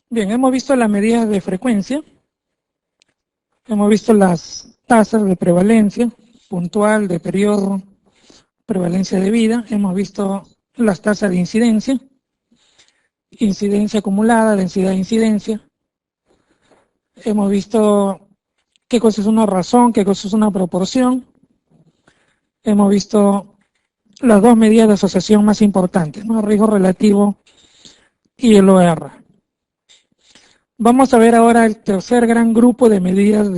Bien, hemos visto las medidas de frecuencia, hemos visto las tasas de prevalencia puntual, de periodo, prevalencia de vida, hemos visto las tasas de incidencia, incidencia acumulada, densidad de incidencia, hemos visto qué cosa es una razón, qué cosa es una proporción, hemos visto las dos medidas de asociación más importantes, ¿no? Riesgo relativo y el OR. Vamos a ver ahora el tercer gran grupo de medidas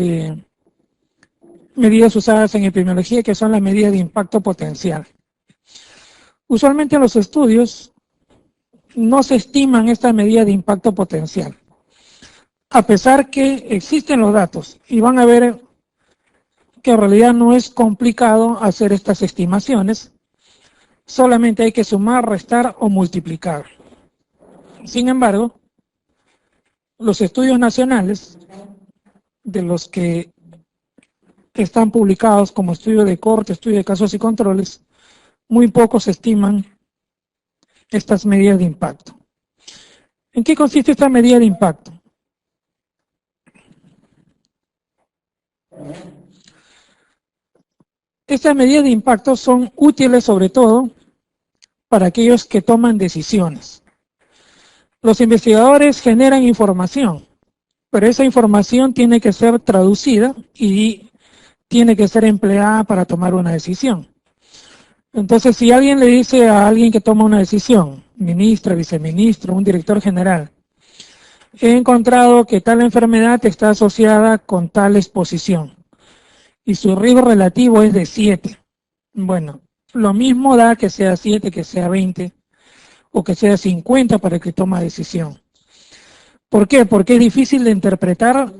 usadas en epidemiología, que son las medidas de impacto potencial. Usualmente en los estudios no se estiman estas medidas de impacto potencial, a pesar que existen los datos, y van a ver que en realidad no es complicado hacer estas estimaciones, solamente hay que sumar, restar o multiplicar. Sin embargo, los estudios nacionales, de los que están publicados como estudio de corte, estudio de casos y controles, muy pocos estiman estas medidas de impacto. ¿En qué consiste esta medida de impacto? Estas medidas de impacto son útiles sobre todo para aquellos que toman decisiones. Los investigadores generan información, pero esa información tiene que ser traducida y tiene que ser empleada para tomar una decisión. Entonces, si alguien le dice a alguien que toma una decisión, ministra, viceministro, un director general, he encontrado que tal enfermedad está asociada con tal exposición y su riesgo relativo es de 7. Bueno, lo mismo da que sea 7, que sea 20 o que sea 50 para el que toma decisión. ¿Por qué? Porque es difícil de interpretar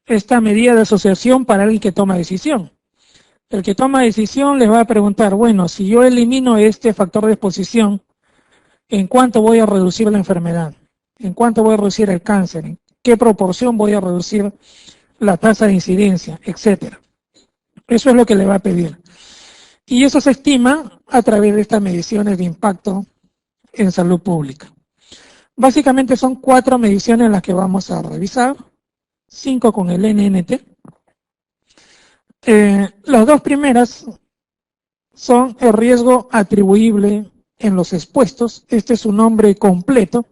esta medida de asociación para alguien que toma decisión. El que toma decisión les va a preguntar, bueno, si yo elimino este factor de exposición, ¿en cuánto voy a reducir la enfermedad? ¿En cuánto voy a reducir el cáncer? ¿En qué proporción voy a reducir la tasa de incidencia? Etcétera. Eso es lo que le va a pedir. Y eso se estima a través de estas mediciones de impacto en salud pública. Básicamente son 4 mediciones las que vamos a revisar, 5 con el NNT. Las dos primeras son el riesgo atribuible en los expuestos. Este es su nombre completo.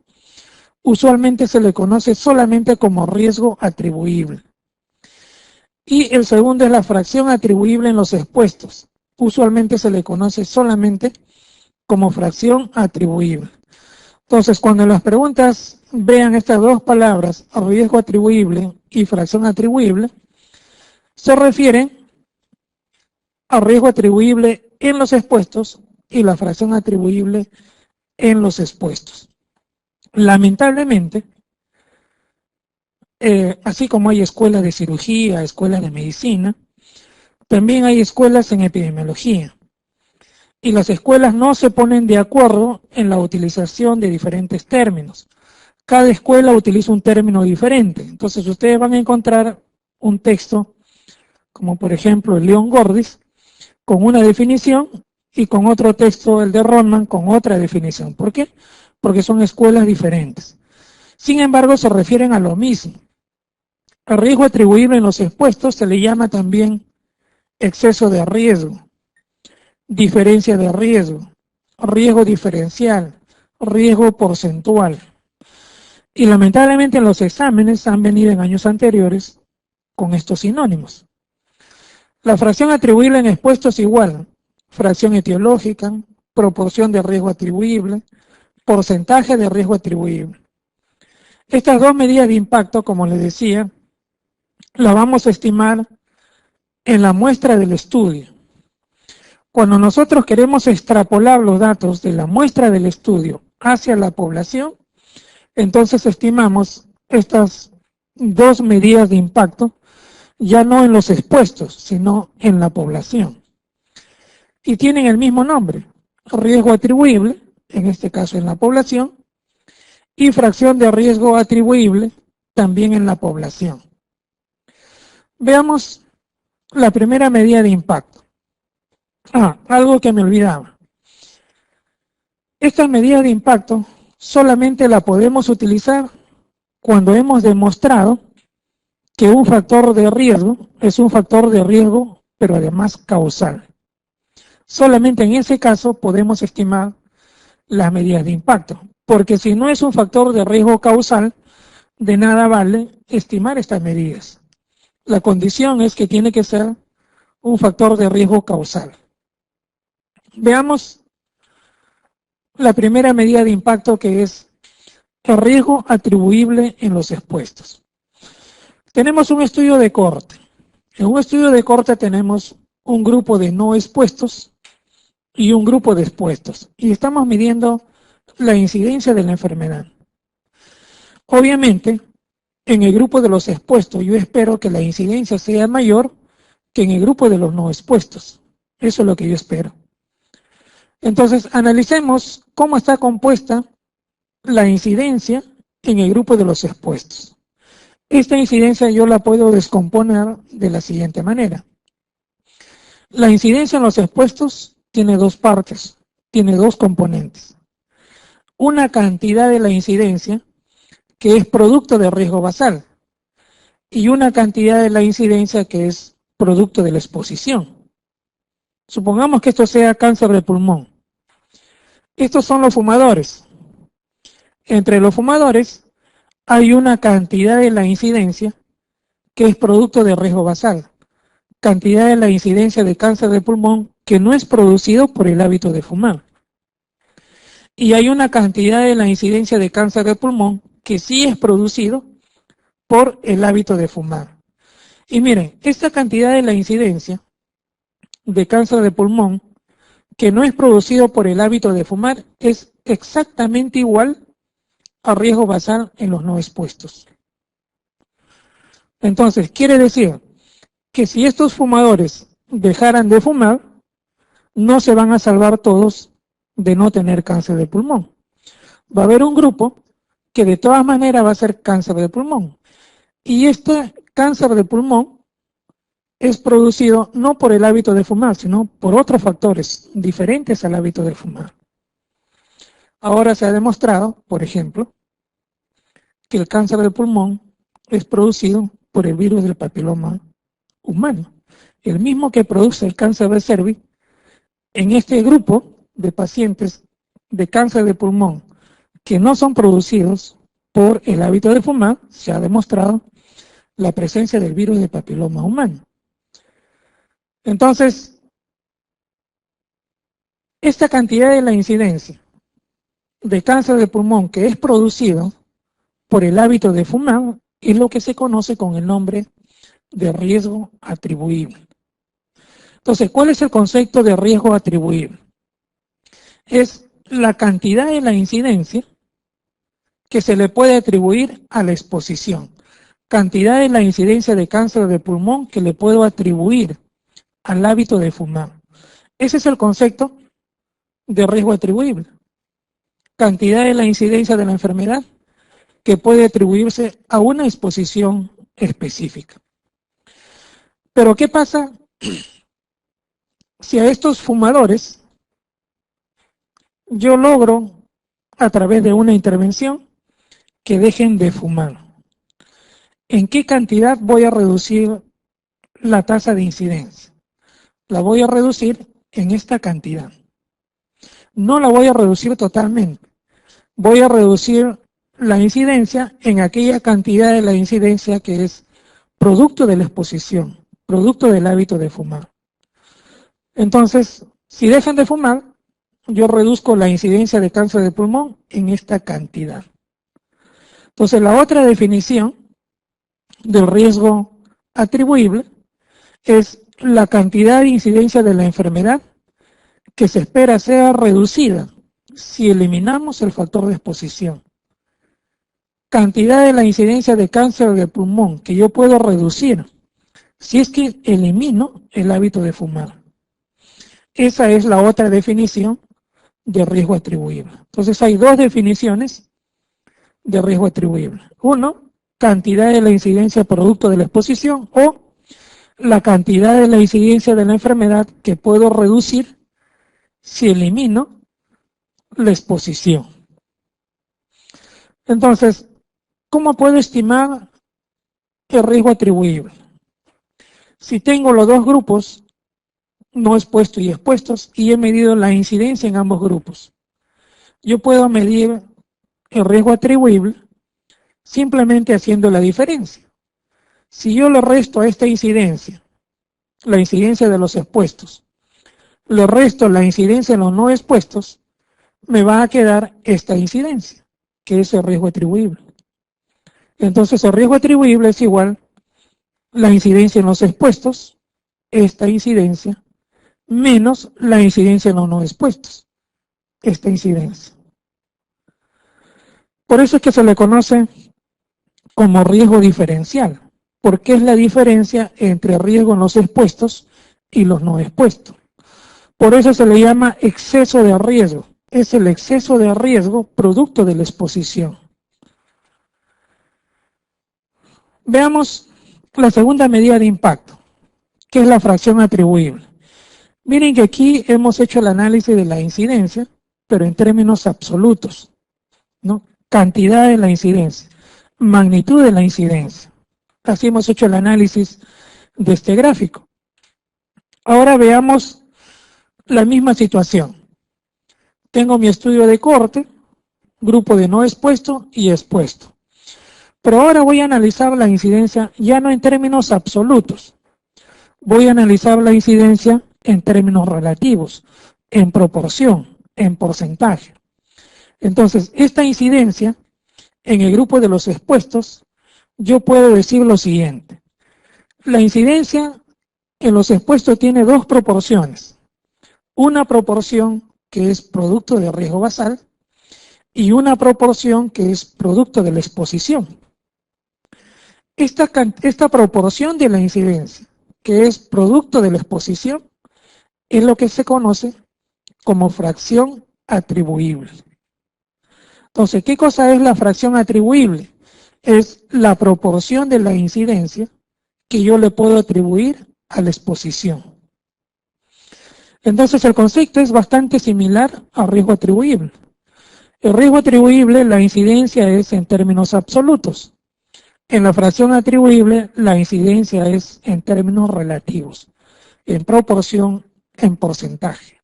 Usualmente se le conoce solamente como riesgo atribuible. Y el segundo es la fracción atribuible en los expuestos. Usualmente se le conoce solamente como fracción atribuible. Entonces, cuando en las preguntas vean estas dos palabras, riesgo atribuible y fracción atribuible, se refieren al riesgo atribuible en los expuestos y la fracción atribuible en los expuestos. Lamentablemente, así como hay escuelas de cirugía, escuelas de medicina, también hay escuelas en epidemiología. Y las escuelas no se ponen de acuerdo en la utilización de diferentes términos. Cada escuela utiliza un término diferente. Entonces ustedes van a encontrar un texto, como por ejemplo el León Gordis, con una definición, y con otro texto, el de Rodman, con otra definición. ¿Por qué? Porque son escuelas diferentes. Sin embargo, se refieren a lo mismo. El riesgo atribuible en los expuestos se le llama también exceso de riesgo, diferencia de riesgo, riesgo diferencial, riesgo porcentual. Y lamentablemente en los exámenes han venido en años anteriores con estos sinónimos. La fracción atribuible en expuestos igual, fracción etiológica, proporción de riesgo atribuible, porcentaje de riesgo atribuible. Estas dos medidas de impacto, como les decía, las vamos a estimar en la muestra del estudio. Cuando nosotros queremos extrapolar los datos de la muestra del estudio hacia la población, entonces estimamos estas dos medidas de impacto ya no en los expuestos, sino en la población. Y tienen el mismo nombre, riesgo atribuible, en este caso en la población, y fracción de riesgo atribuible, también en la población. Veamos la primera medida de impacto. Algo que me olvidaba. Esta medida de impacto solamente la podemos utilizar cuando hemos demostrado que un factor de riesgo es un factor de riesgo, pero además causal. Solamente en ese caso podemos estimar las medidas de impacto, porque si no es un factor de riesgo causal, de nada vale estimar estas medidas. La condición es que tiene que ser un factor de riesgo causal. Veamos la primera medida de impacto, que es el riesgo atribuible en los expuestos. Tenemos un estudio de corte. En un estudio de corte tenemos un grupo de no expuestos y un grupo de expuestos, y estamos midiendo la incidencia de la enfermedad. Obviamente, en el grupo de los expuestos yo espero que la incidencia sea mayor que en el grupo de los no expuestos. Eso es lo que yo espero. Entonces, analicemos cómo está compuesta la incidencia en el grupo de los expuestos. Esta incidencia yo la puedo descomponer de la siguiente manera. La incidencia en los expuestos tiene dos partes, tiene dos componentes. Una cantidad de la incidencia, que es producto de riesgo basal, y una cantidad de la incidencia que es producto de la exposición. Supongamos que esto sea cáncer de pulmón. Estos son los fumadores. Entre los fumadores hay una cantidad de la incidencia que es producto de riesgo basal, cantidad de la incidencia de cáncer de pulmón que no es producido por el hábito de fumar. Y hay una cantidad de la incidencia de cáncer de pulmón que sí es producido por el hábito de fumar. Y miren, esta cantidad de la incidencia de cáncer de pulmón que no es producido por el hábito de fumar es exactamente igual a riesgo basal en los no expuestos. Entonces, quiere decir que si estos fumadores dejaran de fumar, no se van a salvar todos de no tener cáncer de pulmón. Va a haber un grupo que de todas maneras va a ser cáncer de pulmón. Y este cáncer de pulmón es producido no por el hábito de fumar, sino por otros factores diferentes al hábito de fumar. Ahora se ha demostrado, por ejemplo, que el cáncer de pulmón es producido por el virus del papiloma humano, el mismo que produce el cáncer de cervix. En este grupo de pacientes de cáncer de pulmón que no son producidos por el hábito de fumar, se ha demostrado la presencia del virus del papiloma humano. Entonces, esta cantidad de la incidencia de cáncer de pulmón que es producido por el hábito de fumar es lo que se conoce con el nombre de riesgo atribuible. Entonces, ¿cuál es el concepto de riesgo atribuible? Es la cantidad de la incidencia que se le puede atribuir a la exposición. Cantidad de la incidencia de cáncer de pulmón que le puedo atribuir al hábito de fumar. Ese es el concepto de riesgo atribuible. Cantidad de la incidencia de la enfermedad que puede atribuirse a una exposición específica. Pero ¿qué pasa si a estos fumadores yo logro, a través de una intervención, que dejen de fumar? ¿En qué cantidad voy a reducir la tasa de incidencia? La voy a reducir en esta cantidad. No la voy a reducir totalmente. Voy a reducir la incidencia en aquella cantidad de la incidencia que es producto de la exposición, producto del hábito de fumar. Entonces, si dejan de fumar, yo reduzco la incidencia de cáncer de pulmón en esta cantidad. Entonces, la otra definición del riesgo atribuible es la cantidad de incidencia de la enfermedad que se espera sea reducida si eliminamos el factor de exposición. Cantidad de la incidencia de cáncer de pulmón que yo puedo reducir si es que elimino el hábito de fumar. Esa es la otra definición de riesgo atribuible. Entonces hay dos definiciones de riesgo atribuible. Uno, cantidad de la incidencia producto de la exposición, o la cantidad de la incidencia de la enfermedad que puedo reducir si elimino la exposición. Entonces, ¿Cómo puedo estimar el riesgo atribuible? Si tengo los dos grupos, no expuestos y expuestos, y he medido la incidencia en ambos grupos, yo puedo medir el riesgo atribuible simplemente haciendo la diferencia. Si yo le resto a esta incidencia, la incidencia de los expuestos, le resto la incidencia en los no expuestos, me va a quedar esta incidencia, que es el riesgo atribuible. Entonces el riesgo atribuible es igual la incidencia en los expuestos, esta incidencia, menos la incidencia en los no expuestos, esta incidencia. Por eso es que se le conoce como riesgo diferencial, porque es la diferencia entre riesgo en los expuestos y los no expuestos. Por eso se le llama exceso de riesgo. Es el exceso de riesgo producto de la exposición. Veamos la segunda medida de impacto, que es la fracción atribuible. Miren que aquí hemos hecho el análisis de la incidencia, pero en términos absolutos, ¿no? Cantidad de la incidencia, magnitud de la incidencia. Así hemos hecho el análisis de este gráfico. Ahora veamos la misma situación. Tengo mi estudio de corte, grupo de no expuesto y expuesto. Pero ahora voy a analizar la incidencia ya no en términos absolutos. Voy a analizar la incidencia en términos relativos, en proporción, en porcentaje. Entonces, esta incidencia en el grupo de los expuestos, yo puedo decir lo siguiente. La incidencia en los expuestos tiene dos proporciones. Una proporción que es producto de riesgo basal y una proporción que es producto de la exposición. Esta proporción de la incidencia, que es producto de la exposición, es lo que se conoce como fracción atribuible. Entonces, ¿qué cosa es la fracción atribuible? Es la proporción de la incidencia que yo le puedo atribuir a la exposición. Entonces, el concepto es bastante similar al riesgo atribuible. El riesgo atribuible, la incidencia es en términos absolutos. En la fracción atribuible, la incidencia es en términos relativos, en proporción, en porcentaje.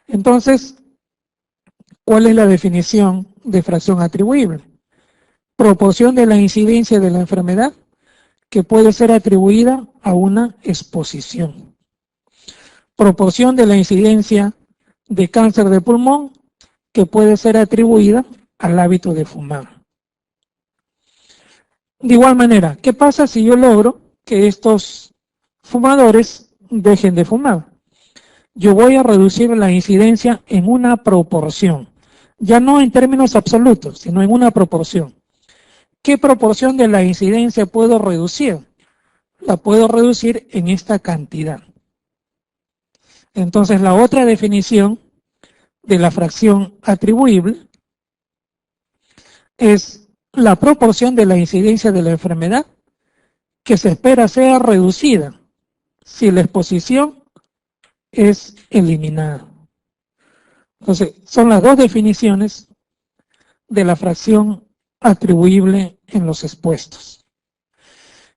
Entonces, ¿cuál es la definición de fracción atribuible? Proporción de la incidencia de la enfermedad que puede ser atribuida a una exposición. Proporción de la incidencia de cáncer de pulmón que puede ser atribuida al hábito de fumar. De igual manera, ¿qué pasa si yo logro que estos fumadores dejen de fumar? Yo voy a reducir la incidencia en una proporción, ya no en términos absolutos, sino en una proporción. ¿Qué proporción de la incidencia puedo reducir? La puedo reducir en esta cantidad. Entonces, la otra definición de la fracción atribuible es la proporción de la incidencia de la enfermedad que se espera sea reducida si la exposición es eliminada. Entonces, son las dos definiciones de la fracción atribuible en los expuestos.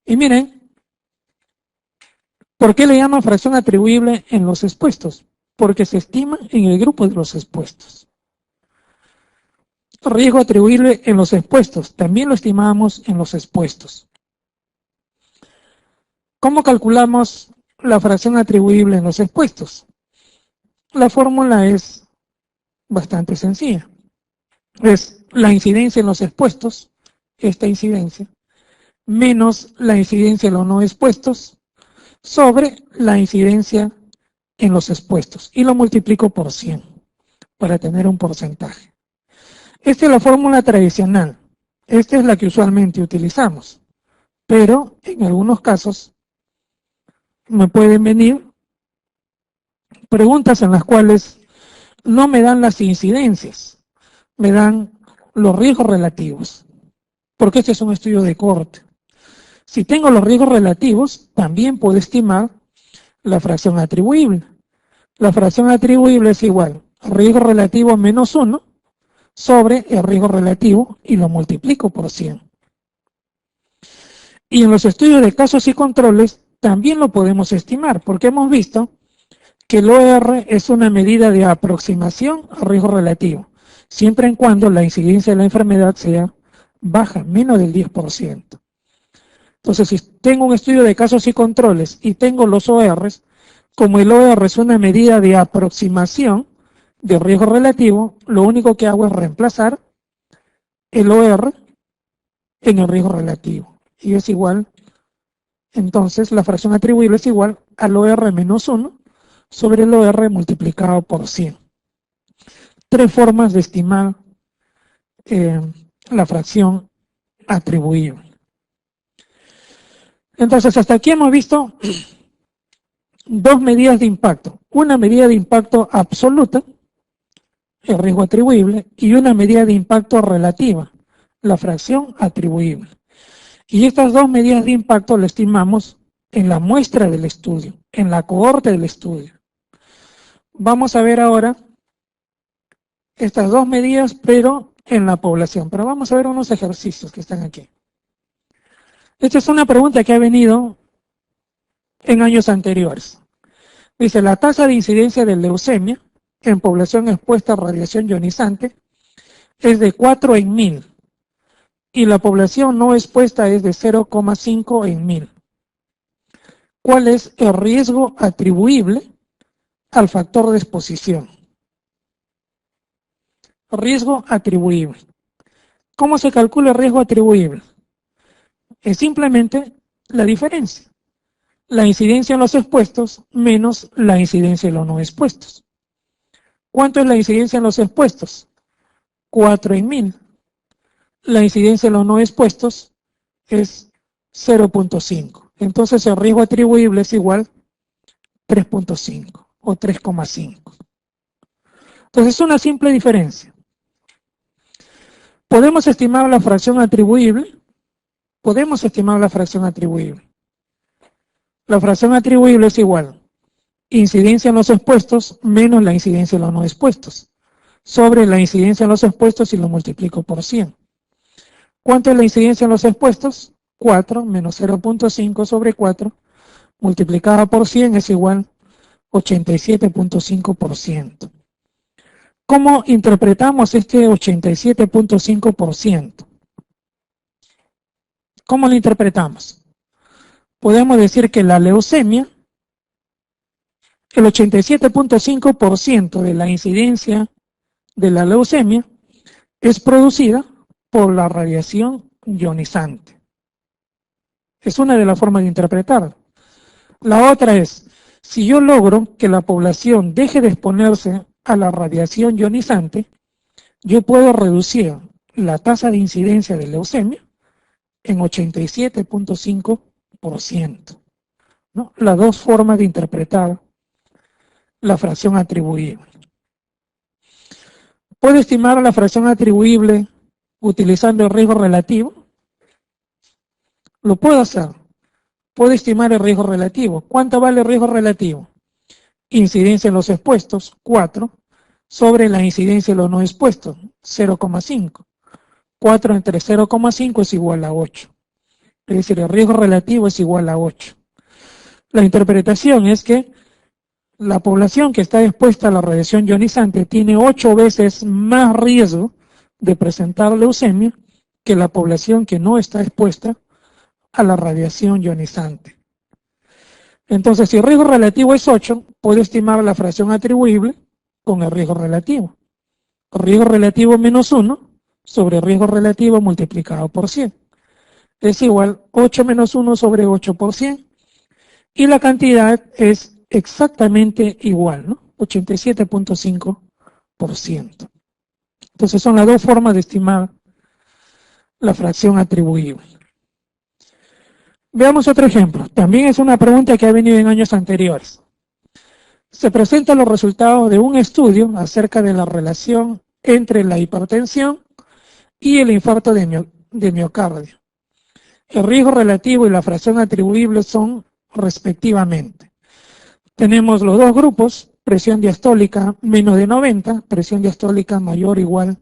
Y miren, ¿por qué le llaman fracción atribuible en los expuestos? Porque se estima en el grupo de los expuestos. Riesgo atribuible en los expuestos, también lo estimamos en los expuestos. ¿Cómo calculamos la fracción atribuible en los expuestos? La fórmula es bastante sencilla. Es la incidencia en los expuestos, esta incidencia, menos la incidencia en los no expuestos, sobre la incidencia en los expuestos. Y lo multiplico por 100 para tener un porcentaje. Esta es la fórmula tradicional. Esta es la que usualmente utilizamos. Pero en algunos casos me pueden venir preguntas en las cuales no me dan las incidencias, me dan los riesgos relativos, porque este es un estudio de corte. Si tengo los riesgos relativos, también puedo estimar la fracción atribuible. La fracción atribuible es igual a riesgo relativo menos 1 sobre el riesgo relativo y lo multiplico por 100 Y en los estudios de casos y controles también lo podemos estimar, porque hemos visto que el OR es una medida de aproximación a riesgo relativo, siempre en cuando la incidencia de la enfermedad sea baja, menos del 10%. Entonces, si tengo un estudio de casos y controles y tengo los ORs, como el OR es una medida de aproximación de riesgo relativo, lo único que hago es reemplazar el OR en el riesgo relativo. Y es igual, entonces la fracción atribuible es igual al OR menos 1 sobre el OR multiplicado por 100. Tres formas de estimar la fracción atribuible. Entonces, hasta aquí hemos visto dos medidas de impacto. Una medida de impacto absoluta, el riesgo atribuible, y una medida de impacto relativa, la fracción atribuible. Y estas dos medidas de impacto las estimamos en la muestra del estudio, en la cohorte del estudio. Vamos a ver ahora estas dos medidas, pero en la población. Pero vamos a ver unos ejercicios que están aquí. Esta es una pregunta que ha venido en años anteriores. Dice, la tasa de incidencia de leucemia en población expuesta a radiación ionizante es de 4 en 1000 y la población no expuesta es de 0,5 en 1000. ¿Cuál es el riesgo atribuible al factor de exposición? Riesgo atribuible. ¿Cómo se calcula el riesgo atribuible? Es simplemente la diferencia. La incidencia en los expuestos menos la incidencia en los no expuestos. ¿Cuánto es la incidencia en los expuestos? 4 en 1000. La incidencia en los no expuestos es 0,5. Entonces el riesgo atribuible es igual a 3,5 o 3,5. Entonces es una simple diferencia. ¿Podemos estimar la fracción atribuible? Podemos estimar la fracción atribuible. La fracción atribuible es igual incidencia en los expuestos menos la incidencia en los no expuestos, sobre la incidencia en los expuestos y lo multiplico por 100. ¿Cuánto es la incidencia en los expuestos? 4 menos 0,5 sobre 4 multiplicada por 100 es igual a 87,5%. ¿Cómo interpretamos este 87,5%? ¿Cómo lo interpretamos? Podemos decir que la leucemia, el 87,5% de la incidencia de la leucemia es producida por la radiación ionizante. Es una de las formas de interpretarlo. La otra es, si yo logro que la población deje de exponerse a la radiación ionizante, yo puedo reducir la tasa de incidencia de leucemia en 87,5%. ¿No? Las dos formas de interpretar la fracción atribuible. ¿Puedo estimar la fracción atribuible utilizando el riesgo relativo? Lo puedo hacer. Puedo estimar el riesgo relativo. ¿Cuánto vale el riesgo relativo? Incidencia en los expuestos, 4, sobre la incidencia en los no expuestos, 0,5. 4 entre 0,5 es igual a 8. Es decir, el riesgo relativo es igual a 8. La interpretación es que la población que está expuesta a la radiación ionizante tiene 8 veces más riesgo de presentar leucemia que la población que no está expuesta a la radiación ionizante. Entonces, si el riesgo relativo es 8, puedo estimar la fracción atribuible con el riesgo relativo. Riesgo relativo menos 1 sobre riesgo relativo multiplicado por 100. Es igual 8 menos 1 sobre 8 por 100. Y la cantidad es exactamente igual, ¿no? 87,5%. Entonces son las dos formas de estimar la fracción atribuible. Veamos otro ejemplo. También es una pregunta que ha venido en años anteriores. Se presentan los resultados de un estudio acerca de la relación entre la hipertensión y el infarto de miocardio. El riesgo relativo y la fracción atribuible son respectivamente. Tenemos los dos grupos, presión diastólica menos de 90, presión diastólica mayor o igual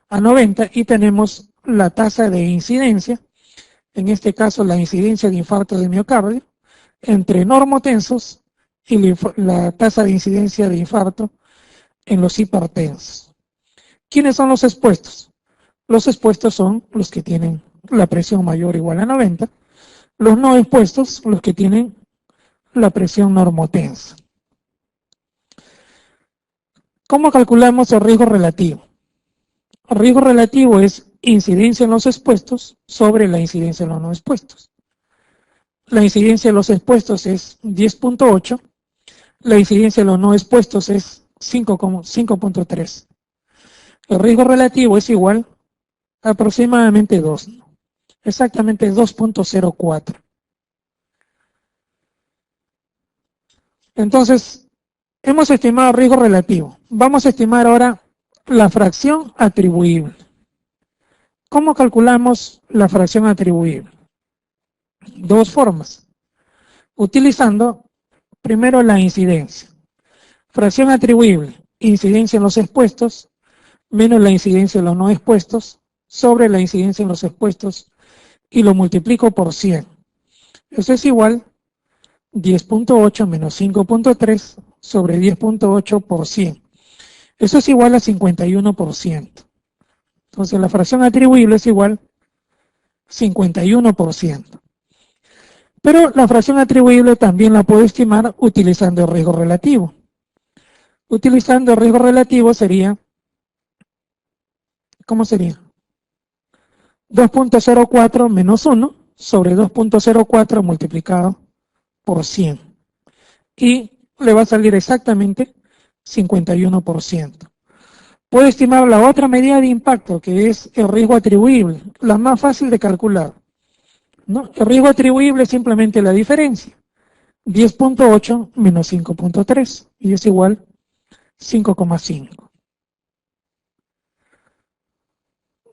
a 90, y tenemos la tasa de incidencia en este caso la incidencia de infarto de miocardio, entre normotensos y la tasa de incidencia de infarto en los hipertensos. ¿Quiénes son los expuestos? Los expuestos son los que tienen la presión mayor o igual a 90, los no expuestos, los que tienen la presión normotensa. ¿Cómo calculamos el riesgo relativo? El riesgo relativo es incidencia en los expuestos sobre la incidencia en los no expuestos. La incidencia en los expuestos es 10.8, la incidencia en los no expuestos es 5.3. El riesgo relativo es igual a aproximadamente 2, exactamente 2.04. Entonces, hemos estimado el riesgo relativo. Vamos a estimar ahora la fracción atribuible. ¿Cómo calculamos la fracción atribuible? Dos formas. Utilizando primero la incidencia. Fracción atribuible, incidencia en los expuestos, menos la incidencia en los no expuestos, sobre la incidencia en los expuestos, y lo multiplico por 100. Eso es igual 10.8 menos 5.3 sobre 10.8 por 100. Eso es igual a 51%. Entonces la fracción atribuible es igual a 51%. Pero la fracción atribuible también la puedo estimar utilizando el riesgo relativo. Utilizando el riesgo relativo sería, ¿cómo sería? 2.04 menos 1 sobre 2.04 multiplicado por 100. Y le va a salir exactamente 51%. Puedo estimar la otra medida de impacto, que es el riesgo atribuible, la más fácil de calcular, ¿no? El riesgo atribuible es simplemente la diferencia. 10.8 menos 5.3 y es igual 5,5.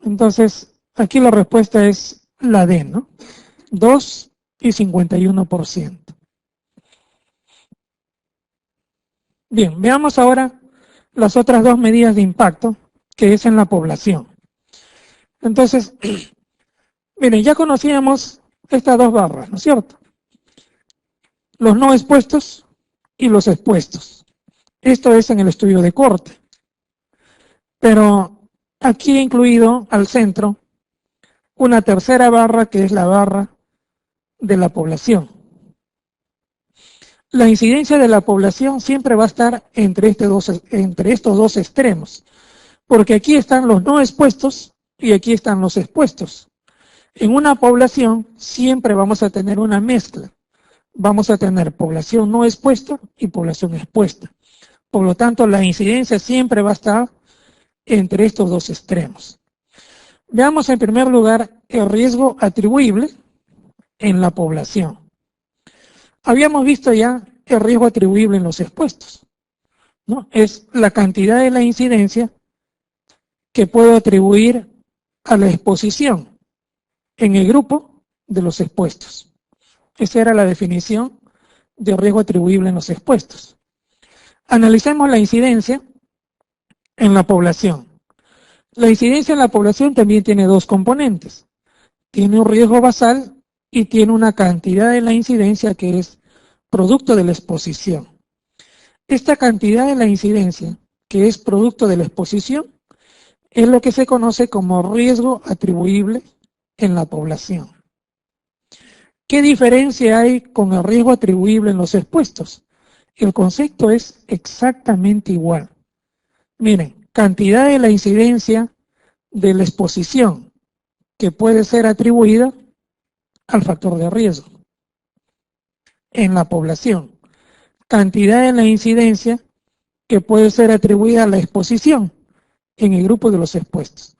Entonces, aquí la respuesta es la D, ¿no? 2 y 51%. Bien, veamos ahora las otras dos medidas de impacto, que es en la población. Entonces, miren, ya conocíamos estas dos barras, ¿no es cierto? Los no expuestos y los expuestos. Esto es en el estudio de corte. Pero aquí he incluido al centro una tercera barra, que es la barra de la población. La incidencia de la población siempre va a estar entre estos dos extremos, porque aquí están los no expuestos y aquí están los expuestos. En una población siempre vamos a tener una mezcla. Vamos a tener población no expuesta y población expuesta. Por lo tanto, la incidencia siempre va a estar entre estos dos extremos. Veamos en primer lugar el riesgo atribuible en la población. Habíamos visto ya el riesgo atribuible en los expuestos, ¿no? Es la cantidad de la incidencia que puedo atribuir a la exposición en el grupo de los expuestos. Esa era la definición de riesgo atribuible en los expuestos. Analicemos la incidencia en la población. La incidencia en la población también tiene dos componentes. Tiene un riesgo basal y tiene una cantidad de la incidencia que es producto de la exposición. Esta cantidad de la incidencia, que es producto de la exposición, es lo que se conoce como riesgo atribuible en la población. ¿Qué diferencia hay con el riesgo atribuible en los expuestos? El concepto es exactamente igual. Miren, cantidad de la incidencia de la exposición que puede ser atribuida al factor de riesgo en la población. Cantidad de la incidencia que puede ser atribuida a la exposición en el grupo de los expuestos.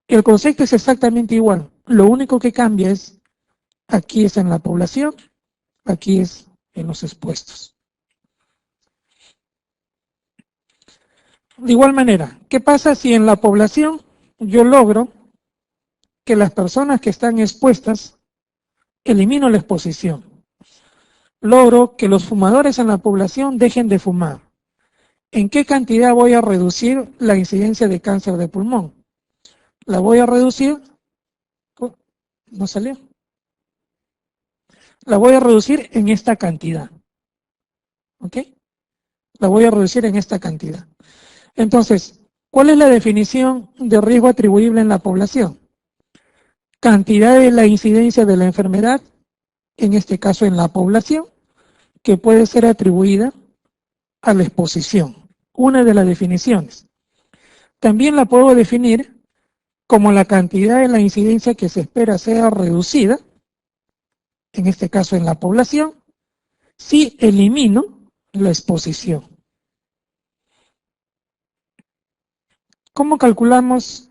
El concepto es exactamente igual. Lo único que cambia es, aquí es en la población, aquí es en los expuestos. De igual manera, ¿qué pasa si en la población yo logro que las personas que están expuestas elimino la exposición? Logro que los fumadores en la población dejen de fumar. ¿En qué cantidad voy a reducir la incidencia de cáncer de pulmón? La voy a reducir, ¿no salió? La voy a reducir en esta cantidad. ¿Ok? La voy a reducir en esta cantidad. Entonces, ¿cuál es la definición de riesgo atribuible en la población? Cantidad de la incidencia de la enfermedad, en este caso en la población, que puede ser atribuida a la exposición. Una de las definiciones. También la puedo definir como la cantidad de la incidencia que se espera sea reducida, en este caso en la población, si elimino la exposición. ¿Cómo calculamos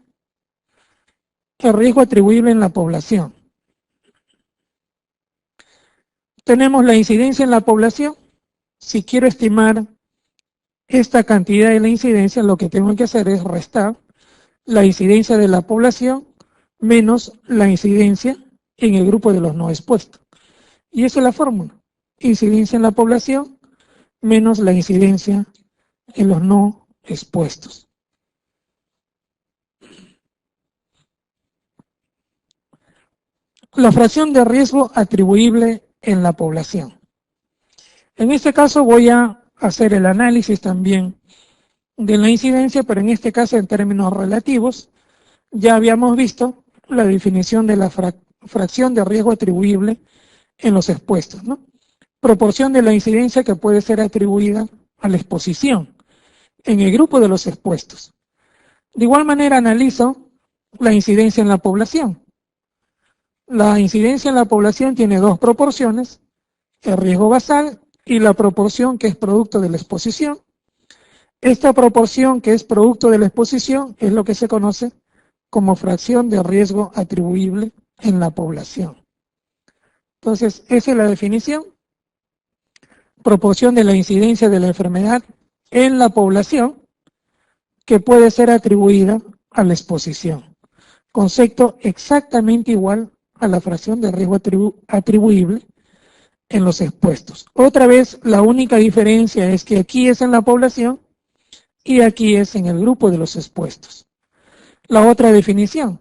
el riesgo atribuible en la población? Tenemos la incidencia en la población. Si quiero estimar esta cantidad de la incidencia, lo que tengo que hacer es restar la incidencia de la población menos la incidencia en el grupo de los no expuestos. Y esa es la fórmula. Incidencia en la población menos la incidencia en los no expuestos. La fracción de riesgo atribuible en la población. En este caso voy a hacer el análisis también de la incidencia, pero en este caso en términos relativos. Ya habíamos visto la definición de la fracción de riesgo atribuible en los expuestos, ¿no? Proporción de la incidencia que puede ser atribuida a la exposición en el grupo de los expuestos. De igual manera analizo la incidencia en la población. La incidencia en la población tiene dos proporciones, el riesgo basal y la proporción que es producto de la exposición. Esta proporción que es producto de la exposición es lo que se conoce como fracción de riesgo atribuible en la población. Entonces, esa es la definición. Proporción de la incidencia de la enfermedad en la población que puede ser atribuida a la exposición. Concepto exactamente igual a la fracción de riesgo atribuible en los expuestos. Otra vez, la única diferencia es que aquí es en la población y aquí es en el grupo de los expuestos. La otra definición,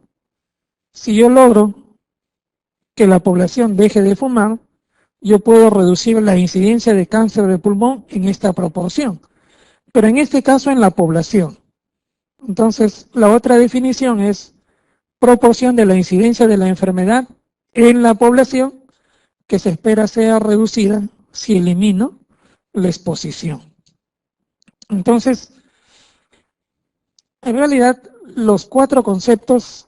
si yo logro que la población deje de fumar, yo puedo reducir la incidencia de cáncer de pulmón en esta proporción, pero en este caso en la población. Entonces, la otra definición es proporción de la incidencia de la enfermedad en la población que se espera sea reducida si elimino la exposición. Entonces, en realidad, los cuatro conceptos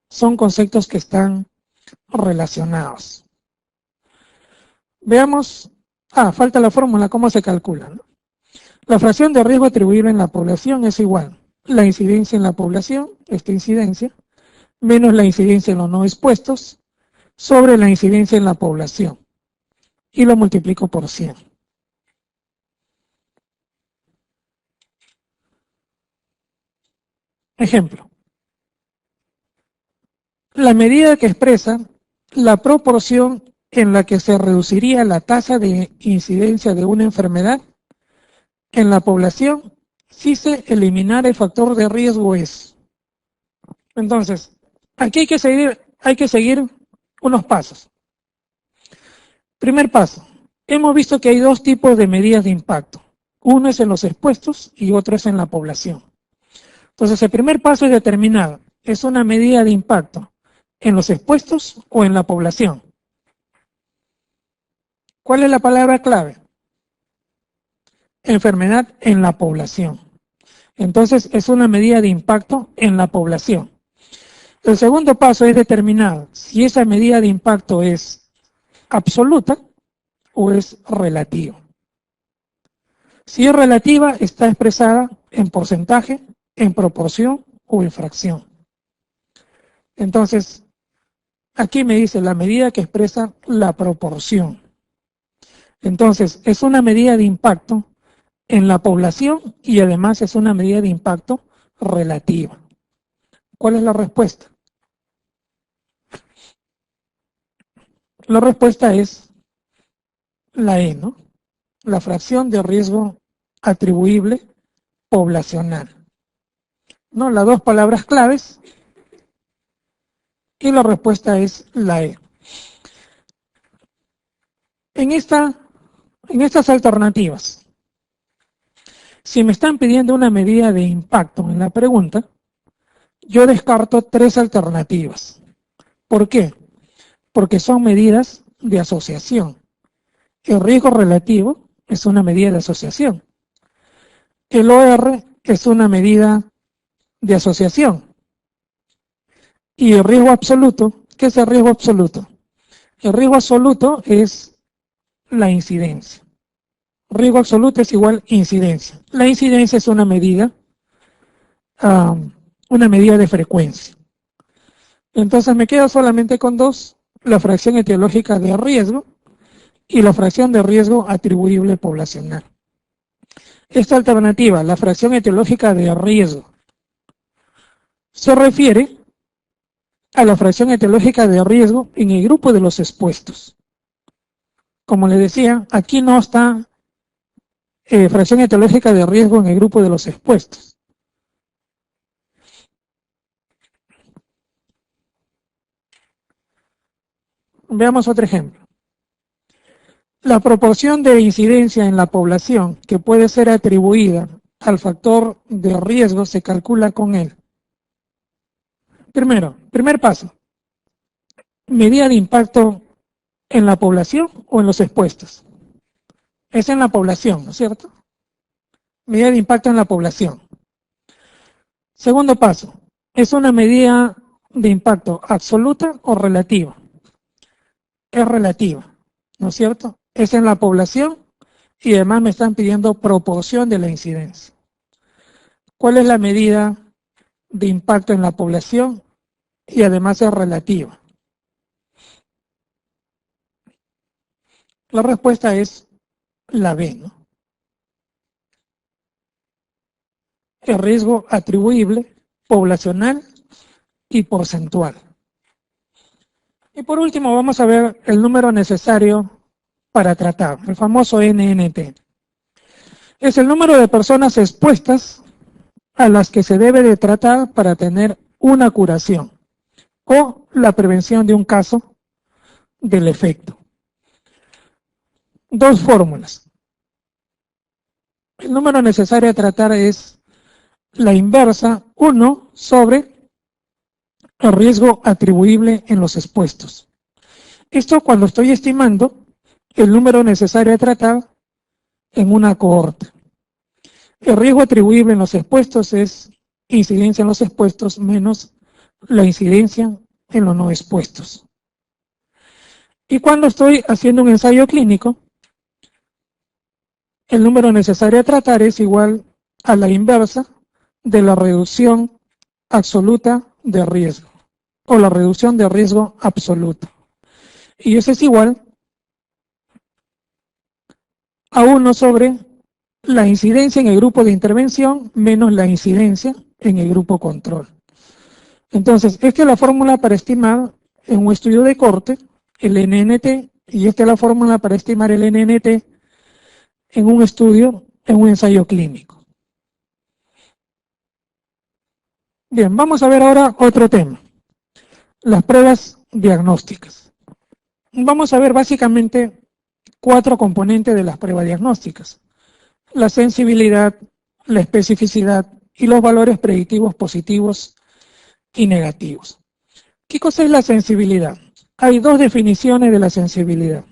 son conceptos que están relacionados. Veamos, falta la fórmula, ¿cómo se calcula? ¿No? La fracción de riesgo atribuible en la población es igual la incidencia en la población, esta incidencia, menos la incidencia en los no expuestos, sobre la incidencia en la población, y lo multiplico por 100. Ejemplo. La medida que expresa la proporción en la que se reduciría la tasa de incidencia de una enfermedad en la población si se eliminara el factor de riesgo es. Entonces, aquí hay que seguir unos pasos. Primer paso, hemos visto que hay dos tipos de medidas de impacto. Uno es en los expuestos y otro es en la población. Entonces, el primer paso es determinar, ¿es una medida de impacto en los expuestos o en la población? ¿Cuál es la palabra clave? Enfermedad en la población. Entonces, es una medida de impacto en la población. El segundo paso es determinar si esa medida de impacto es absoluta o es relativa. Si es relativa, está expresada en porcentaje, en proporción o en fracción. Entonces, aquí me dice la medida que expresa la proporción. Entonces, es una medida de impacto en la población y además es una medida de impacto relativa. ¿Cuál es la respuesta? La respuesta es la E, ¿no? La fracción de riesgo atribuible poblacional. ¿No? Las dos palabras claves y la respuesta es la E. En estas alternativas, si me están pidiendo una medida de impacto en la pregunta, yo descarto 3 alternativas. ¿Por qué? Porque son medidas de asociación. El riesgo relativo es una medida de asociación. El OR es una medida de asociación. Y el riesgo absoluto, ¿qué es el riesgo absoluto? El riesgo absoluto es la incidencia. Riesgo absoluto es igual incidencia. La incidencia es una medida de frecuencia. Entonces me quedo solamente con 2, la fracción etiológica de riesgo y la fracción de riesgo atribuible poblacional. Esta alternativa, la fracción etiológica de riesgo, se refiere a la fracción etiológica de riesgo en el grupo de los expuestos. Como les decía, aquí no está fracción etiológica de riesgo en el grupo de los expuestos. Veamos otro ejemplo. La proporción de incidencia en la población que puede ser atribuida al factor de riesgo se calcula con él. Primer paso. Medida de impacto en la población o en los expuestos. Es en la población, ¿no es cierto? Medida de impacto en la población. Segundo paso. ¿Es una medida de impacto absoluta o relativa? Es relativa, ¿no es cierto? Es en la población y además me están pidiendo proporción de la incidencia. ¿Cuál es la medida de impacto en la población? Y además es relativa. La respuesta es la B, ¿no? El riesgo atribuible, poblacional y porcentual. Y por último vamos a ver el número necesario para tratar, el famoso NNT. Es el número de personas expuestas a las que se debe de tratar para tener una curación o la prevención de un caso del efecto. 2 fórmulas. El número necesario a tratar es la inversa 1 sobre el riesgo atribuible en los expuestos. Esto cuando estoy estimando el número necesario a tratar en una cohorte. El riesgo atribuible en los expuestos es incidencia en los expuestos menos la incidencia en los no expuestos. Y cuando estoy haciendo un ensayo clínico, el número necesario a tratar es igual a la inversa de la reducción absoluta de riesgo o la reducción de riesgo absoluto. Y eso es igual a 1 sobre la incidencia en el grupo de intervención menos la incidencia en el grupo control. Entonces, esta es la fórmula para estimar en un estudio de corte el NNT y esta es la fórmula para estimar el NNT en un estudio, en un ensayo clínico. Bien, vamos a ver ahora otro tema, las pruebas diagnósticas. Vamos a ver básicamente 4 componentes de las pruebas diagnósticas: la sensibilidad, la especificidad y los valores predictivos positivos y negativos. ¿Qué cosa es la sensibilidad? Hay 2 definiciones de la sensibilidad.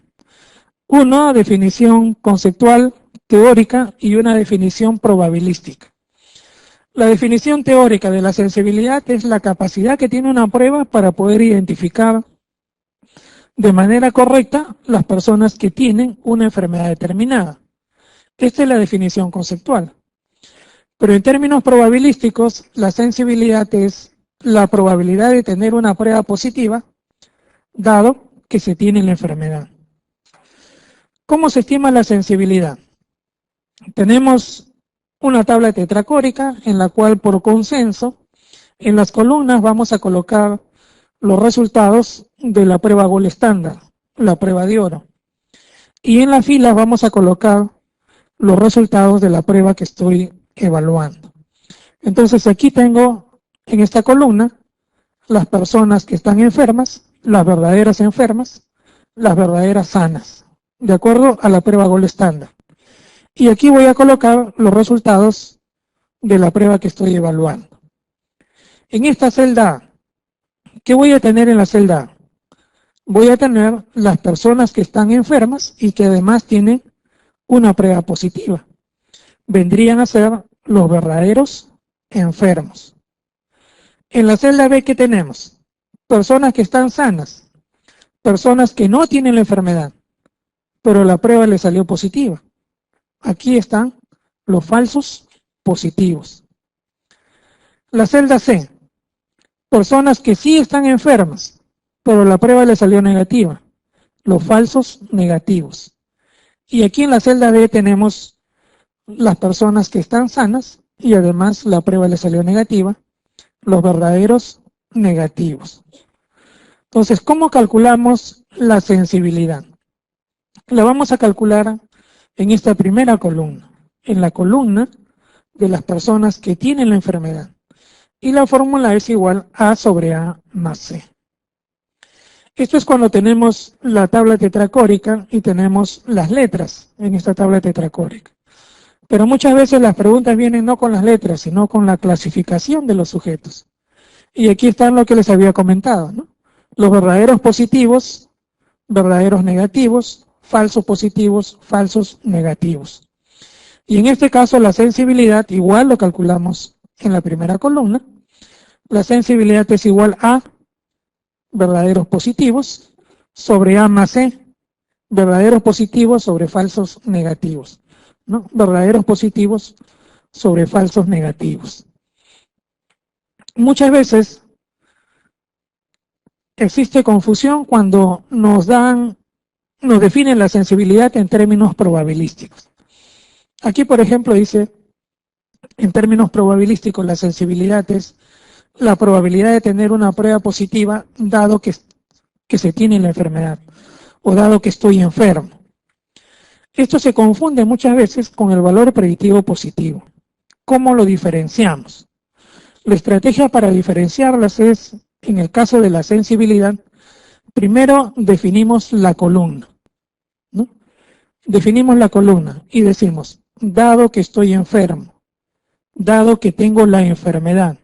Una definición conceptual, teórica, y una definición probabilística. La definición teórica de la sensibilidad es la capacidad que tiene una prueba para poder identificar de manera correcta las personas que tienen una enfermedad determinada. Esta es la definición conceptual. Pero en términos probabilísticos, la sensibilidad es la probabilidad de tener una prueba positiva, dado que se tiene la enfermedad. ¿Cómo se estima la sensibilidad? Tenemos una tabla tetracórica en la cual por consenso en las columnas vamos a colocar los resultados de la prueba Gold estándar, la prueba de oro. Y en las filas vamos a colocar los resultados de la prueba que estoy evaluando. Entonces aquí tengo en esta columna las personas que están enfermas, las verdaderas sanas. de acuerdo a la prueba Gold estándar. Y aquí voy a colocar los resultados de la prueba que estoy evaluando. En esta celda A, ¿qué voy a tener en la celda A? Voy a tener las personas que están enfermas y que además tienen una prueba positiva. Vendrían a ser los verdaderos enfermos. En la celda B, ¿qué tenemos? Personas que están sanas, personas que no tienen la enfermedad, pero la prueba le salió positiva. Aquí están los falsos positivos. La celda C, personas que sí están enfermas, pero la prueba le salió negativa, los falsos negativos. Y aquí en la celda D tenemos las personas que están sanas y además la prueba le salió negativa, los verdaderos negativos. Entonces, ¿cómo calculamos la sensibilidad? La vamos a calcular en esta primera columna, en la columna de las personas que tienen la enfermedad. Y la fórmula es igual a sobre A más C. Esto es cuando tenemos la tabla tetracórica y tenemos las letras en esta tabla tetracórica. Pero muchas veces las preguntas vienen no con las letras, sino con la clasificación de los sujetos. Y aquí están lo que les había comentado, ¿no? Los verdaderos positivos, verdaderos negativos, falsos positivos, falsos negativos. Y en este caso la sensibilidad igual lo calculamos en la primera columna. La sensibilidad es igual a verdaderos positivos sobre A más C, verdaderos positivos sobre falsos negativos, ¿no? Verdaderos positivos sobre falsos negativos. Muchas veces existe confusión cuando nos definen la sensibilidad en términos probabilísticos. Aquí, por ejemplo, dice, en términos probabilísticos, la sensibilidad es la probabilidad de tener una prueba positiva dado que se tiene la enfermedad o dado que estoy enfermo. Esto se confunde muchas veces con el valor predictivo positivo. ¿Cómo lo diferenciamos? La estrategia para diferenciarlas es, en el caso de la sensibilidad, primero definimos la columna, ¿no? Definimos la columna y decimos, dado que estoy enfermo, dado que tengo la enfermedad,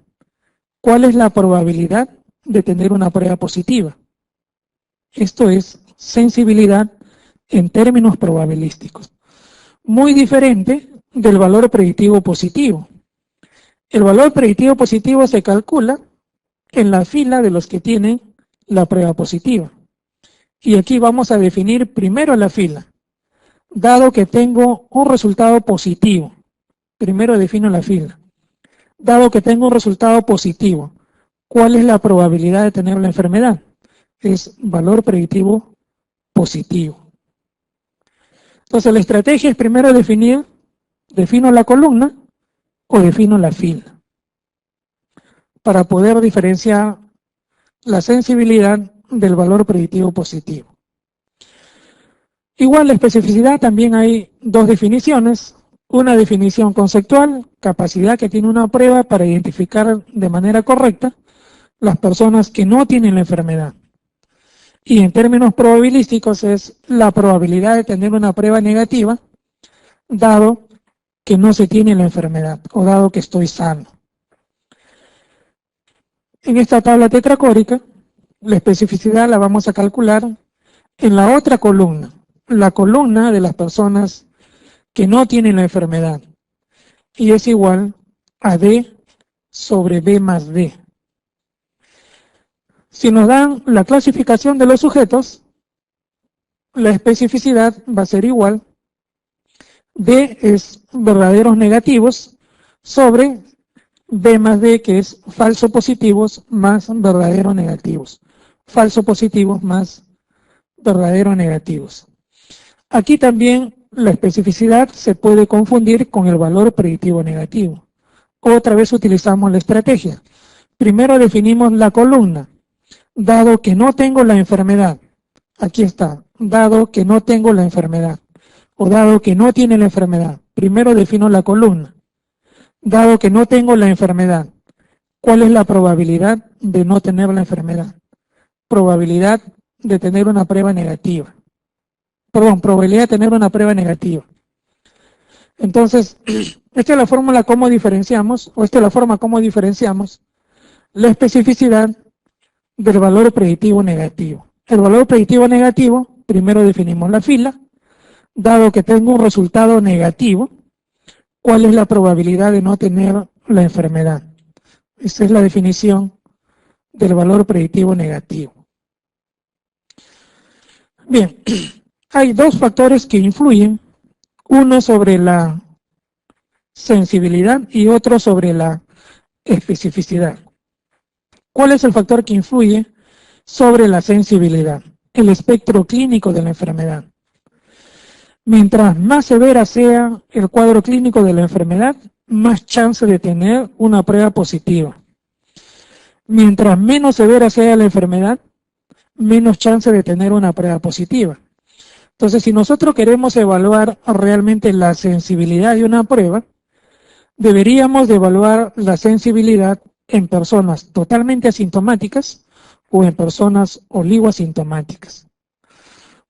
¿cuál es la probabilidad de tener una prueba positiva? Esto es sensibilidad en términos probabilísticos. Muy diferente del valor predictivo positivo. El valor predictivo positivo se calcula en la fila de los que tienen la prueba positiva. Y aquí vamos a definir primero la fila. Dado que tengo un resultado positivo, primero defino la fila. Dado que tengo un resultado positivo, ¿cuál es la probabilidad de tener la enfermedad? Es valor predictivo positivo. Entonces la estrategia es primero defino la columna o defino la fila para poder diferenciar la sensibilidad del valor predictivo positivo. Igual la especificidad también hay dos definiciones. Una definición conceptual, capacidad que tiene una prueba para identificar de manera correcta las personas que no tienen la enfermedad. Y en términos probabilísticos es la probabilidad de tener una prueba negativa dado que no se tiene la enfermedad o dado que estoy sano. En esta tabla tetracórica, la especificidad la vamos a calcular en la otra columna, la columna de las personas que no tienen la enfermedad, y es igual a D sobre B más D. Si nos dan la clasificación de los sujetos, la especificidad va a ser igual. D es verdaderos negativos sobre B más D, que es falso positivos más verdaderos negativos. Falso positivos más verdaderos negativos. Aquí también la especificidad se puede confundir con el valor predictivo negativo. Otra vez utilizamos la estrategia. Primero definimos la columna. Dado que no tengo la enfermedad, aquí está, dado que no tengo la enfermedad, o dado que no tiene la enfermedad, primero defino la columna. Dado que no tengo la enfermedad, ¿cuál es la probabilidad de no tener la enfermedad? Probabilidad de tener una prueba negativa. probabilidad de tener una prueba negativa. Entonces, esta es la fórmula cómo diferenciamos, o esta es la forma cómo diferenciamos la especificidad del valor predictivo negativo. El valor predictivo negativo, primero definimos la fila, dado que tengo un resultado negativo, ¿cuál es la probabilidad de no tener la enfermedad? Esa es la definición del valor predictivo negativo. Bien, hay dos factores que influyen, uno sobre la sensibilidad y otro sobre la especificidad. ¿Cuál es el factor que influye sobre la sensibilidad? El espectro clínico de la enfermedad. Mientras más severa sea el cuadro clínico de la enfermedad, más chance de tener una prueba positiva. Mientras menos severa sea la enfermedad, menos chance de tener una prueba positiva. Entonces, si nosotros queremos evaluar realmente la sensibilidad de una prueba, deberíamos de evaluar la sensibilidad en personas totalmente asintomáticas o en personas oligoasintomáticas.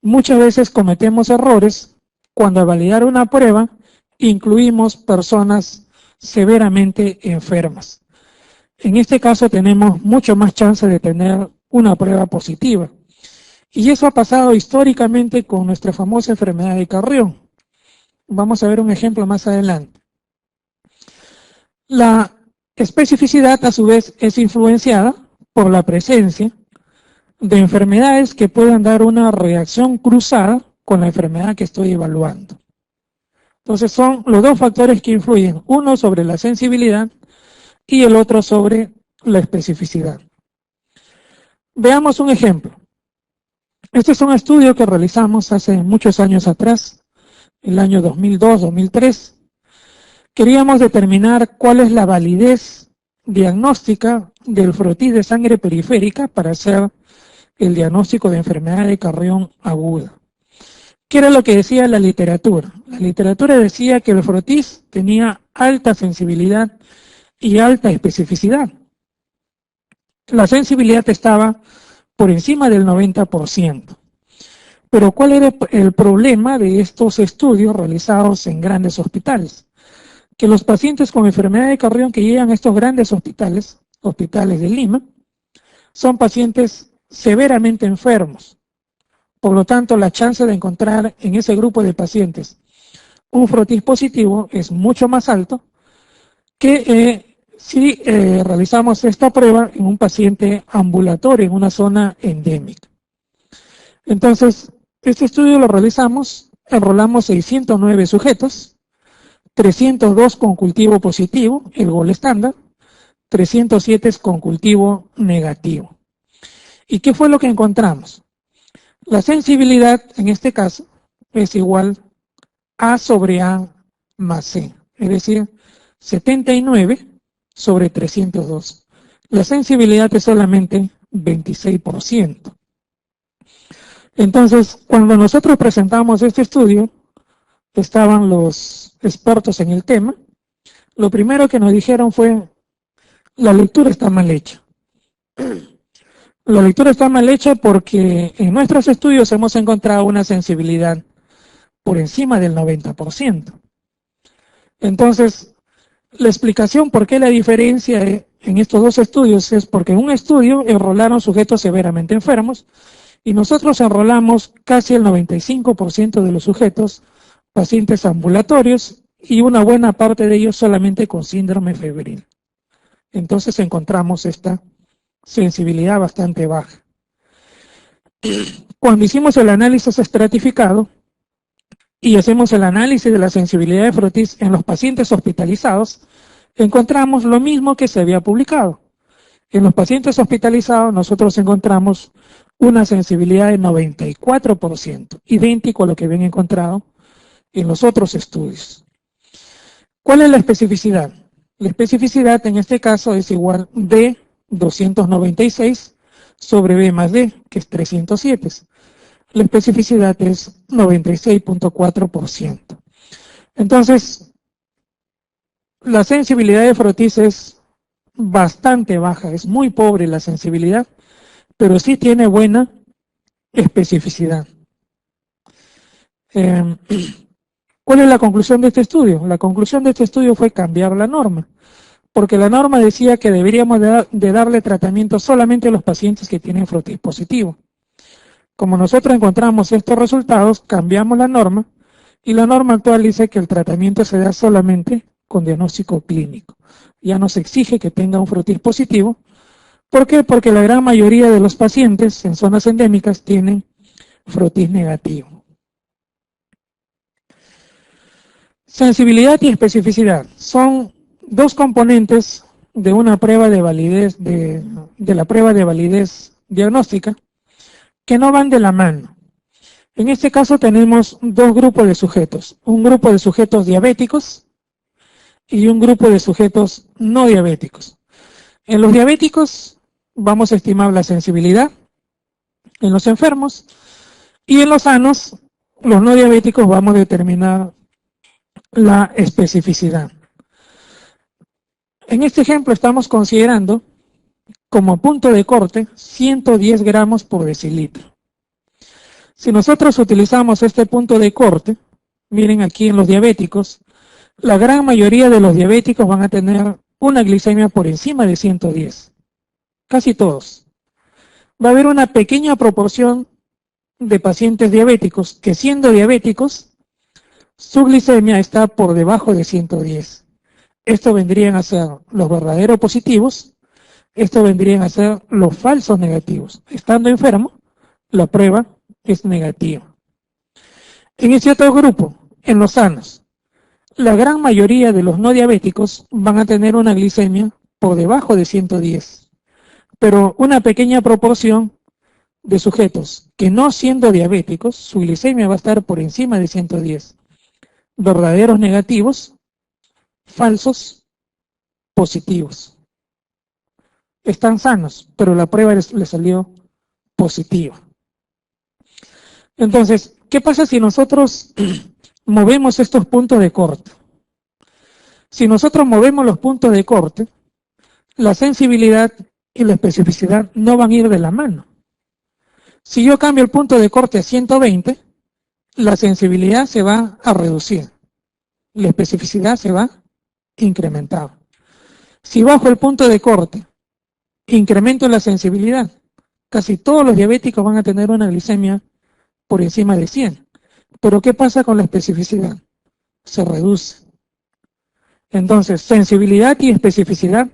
Muchas veces cometemos errores cuando al validar una prueba incluimos personas severamente enfermas. En este caso tenemos mucho más chance de tener una prueba positiva. Y eso ha pasado históricamente con nuestra famosa enfermedad de Carrión. Vamos a ver un ejemplo más adelante. La especificidad, a su vez, es influenciada por la presencia de enfermedades que puedan dar una reacción cruzada con la enfermedad que estoy evaluando. Entonces son los dos factores que influyen, uno sobre la sensibilidad y el otro sobre la especificidad. Veamos un ejemplo. Este es un estudio que realizamos hace muchos años atrás, el año 2002-2003. Queríamos determinar cuál es la validez diagnóstica del frotis de sangre periférica para hacer el diagnóstico de enfermedad de Carrión aguda. ¿Qué era lo que decía la literatura? La literatura decía que el frotis tenía alta sensibilidad y alta especificidad. La sensibilidad estaba por encima del 90%. Pero ¿cuál era el problema de estos estudios realizados en grandes hospitales? Que los pacientes con enfermedad de Carrión que llegan a estos grandes hospitales de Lima, son pacientes severamente enfermos. Por lo tanto, la chance de encontrar en ese grupo de pacientes un frotis positivo es mucho más alto que si realizamos esta prueba en un paciente ambulatorio, en una zona endémica. Entonces, este estudio lo realizamos, enrolamos 609 sujetos, 302 con cultivo positivo, el gol estándar, 307 con cultivo negativo. ¿Y qué fue lo que encontramos? La sensibilidad, en este caso, es igual A sobre A más C, es decir, 79 sobre 302. La sensibilidad es solamente 26%. Entonces, cuando nosotros presentamos este estudio, estaban los expertos en el tema, lo primero que nos dijeron fue, la lectura está mal hecha. La lectura está mal hecha porque en nuestros estudios hemos encontrado una sensibilidad por encima del 90%. Entonces, la explicación por qué la diferencia en estos dos estudios es porque en un estudio enrolaron sujetos severamente enfermos y nosotros enrolamos casi el 95% de los sujetos pacientes ambulatorios y una buena parte de ellos solamente con síndrome febril. Entonces encontramos esta sensibilidad bastante baja. Cuando hicimos el análisis estratificado y hacemos el análisis de la sensibilidad de frotis en los pacientes hospitalizados, encontramos lo mismo que se había publicado. En los pacientes hospitalizados nosotros encontramos una sensibilidad de 94%, idéntico a lo que habían encontrado en los otros estudios. ¿Cuál es la especificidad? La especificidad en este caso es igual D 296 sobre B más D, que es 307. La especificidad es 96.4%. Entonces, la sensibilidad de frotis es bastante baja, es muy pobre la sensibilidad, pero sí tiene buena especificidad. Eh, ¿Cuál es la conclusión de este estudio? La conclusión de este estudio fue cambiar la norma, porque la norma decía que deberíamos de darle tratamiento solamente a los pacientes que tienen frotis positivo. Como nosotros encontramos estos resultados, cambiamos la norma, y la norma actual dice que el tratamiento se da solamente con diagnóstico clínico. Ya no se exige que tenga un frotis positivo. ¿Por qué? Porque la gran mayoría de los pacientes en zonas endémicas tienen frotis negativo. Sensibilidad y especificidad son dos componentes de una prueba de validez, de la prueba de validez diagnóstica, que no van de la mano. En este caso tenemos dos grupos de sujetos, un grupo de sujetos diabéticos y un grupo de sujetos no diabéticos. En los diabéticos vamos a estimar la sensibilidad, en los enfermos, y en los sanos, los no diabéticos, vamos a determinar la especificidad. En este ejemplo estamos considerando como punto de corte 110 gramos por decilitro. Si nosotros utilizamos este punto de corte, miren aquí en los diabéticos, la gran mayoría de los diabéticos van a tener una glicemia por encima de 110. Casi todos. Va a haber una pequeña proporción de pacientes diabéticos que, siendo diabéticos, su glicemia está por debajo de 110. Esto vendrían a ser los verdaderos positivos, esto vendrían a ser los falsos negativos. Estando enfermo, la prueba es negativa. En este otro grupo, en los sanos, la gran mayoría de los no diabéticos van a tener una glicemia por debajo de 110, pero una pequeña proporción de sujetos que, no siendo diabéticos, su glicemia va a estar por encima de 110. Verdaderos negativos, falsos positivos. Están sanos, pero la prueba les salió positiva. Entonces, ¿qué pasa si nosotros movemos estos puntos de corte? Si nosotros movemos los puntos de corte, la sensibilidad y la especificidad no van a ir de la mano. Si yo cambio el punto de corte a 120, la sensibilidad se va a reducir, la especificidad se va a incrementar. Si bajo el punto de corte, incremento la sensibilidad, casi todos los diabéticos van a tener una glicemia por encima de 100. Pero ¿qué pasa con la especificidad? Se reduce. Entonces, sensibilidad y especificidad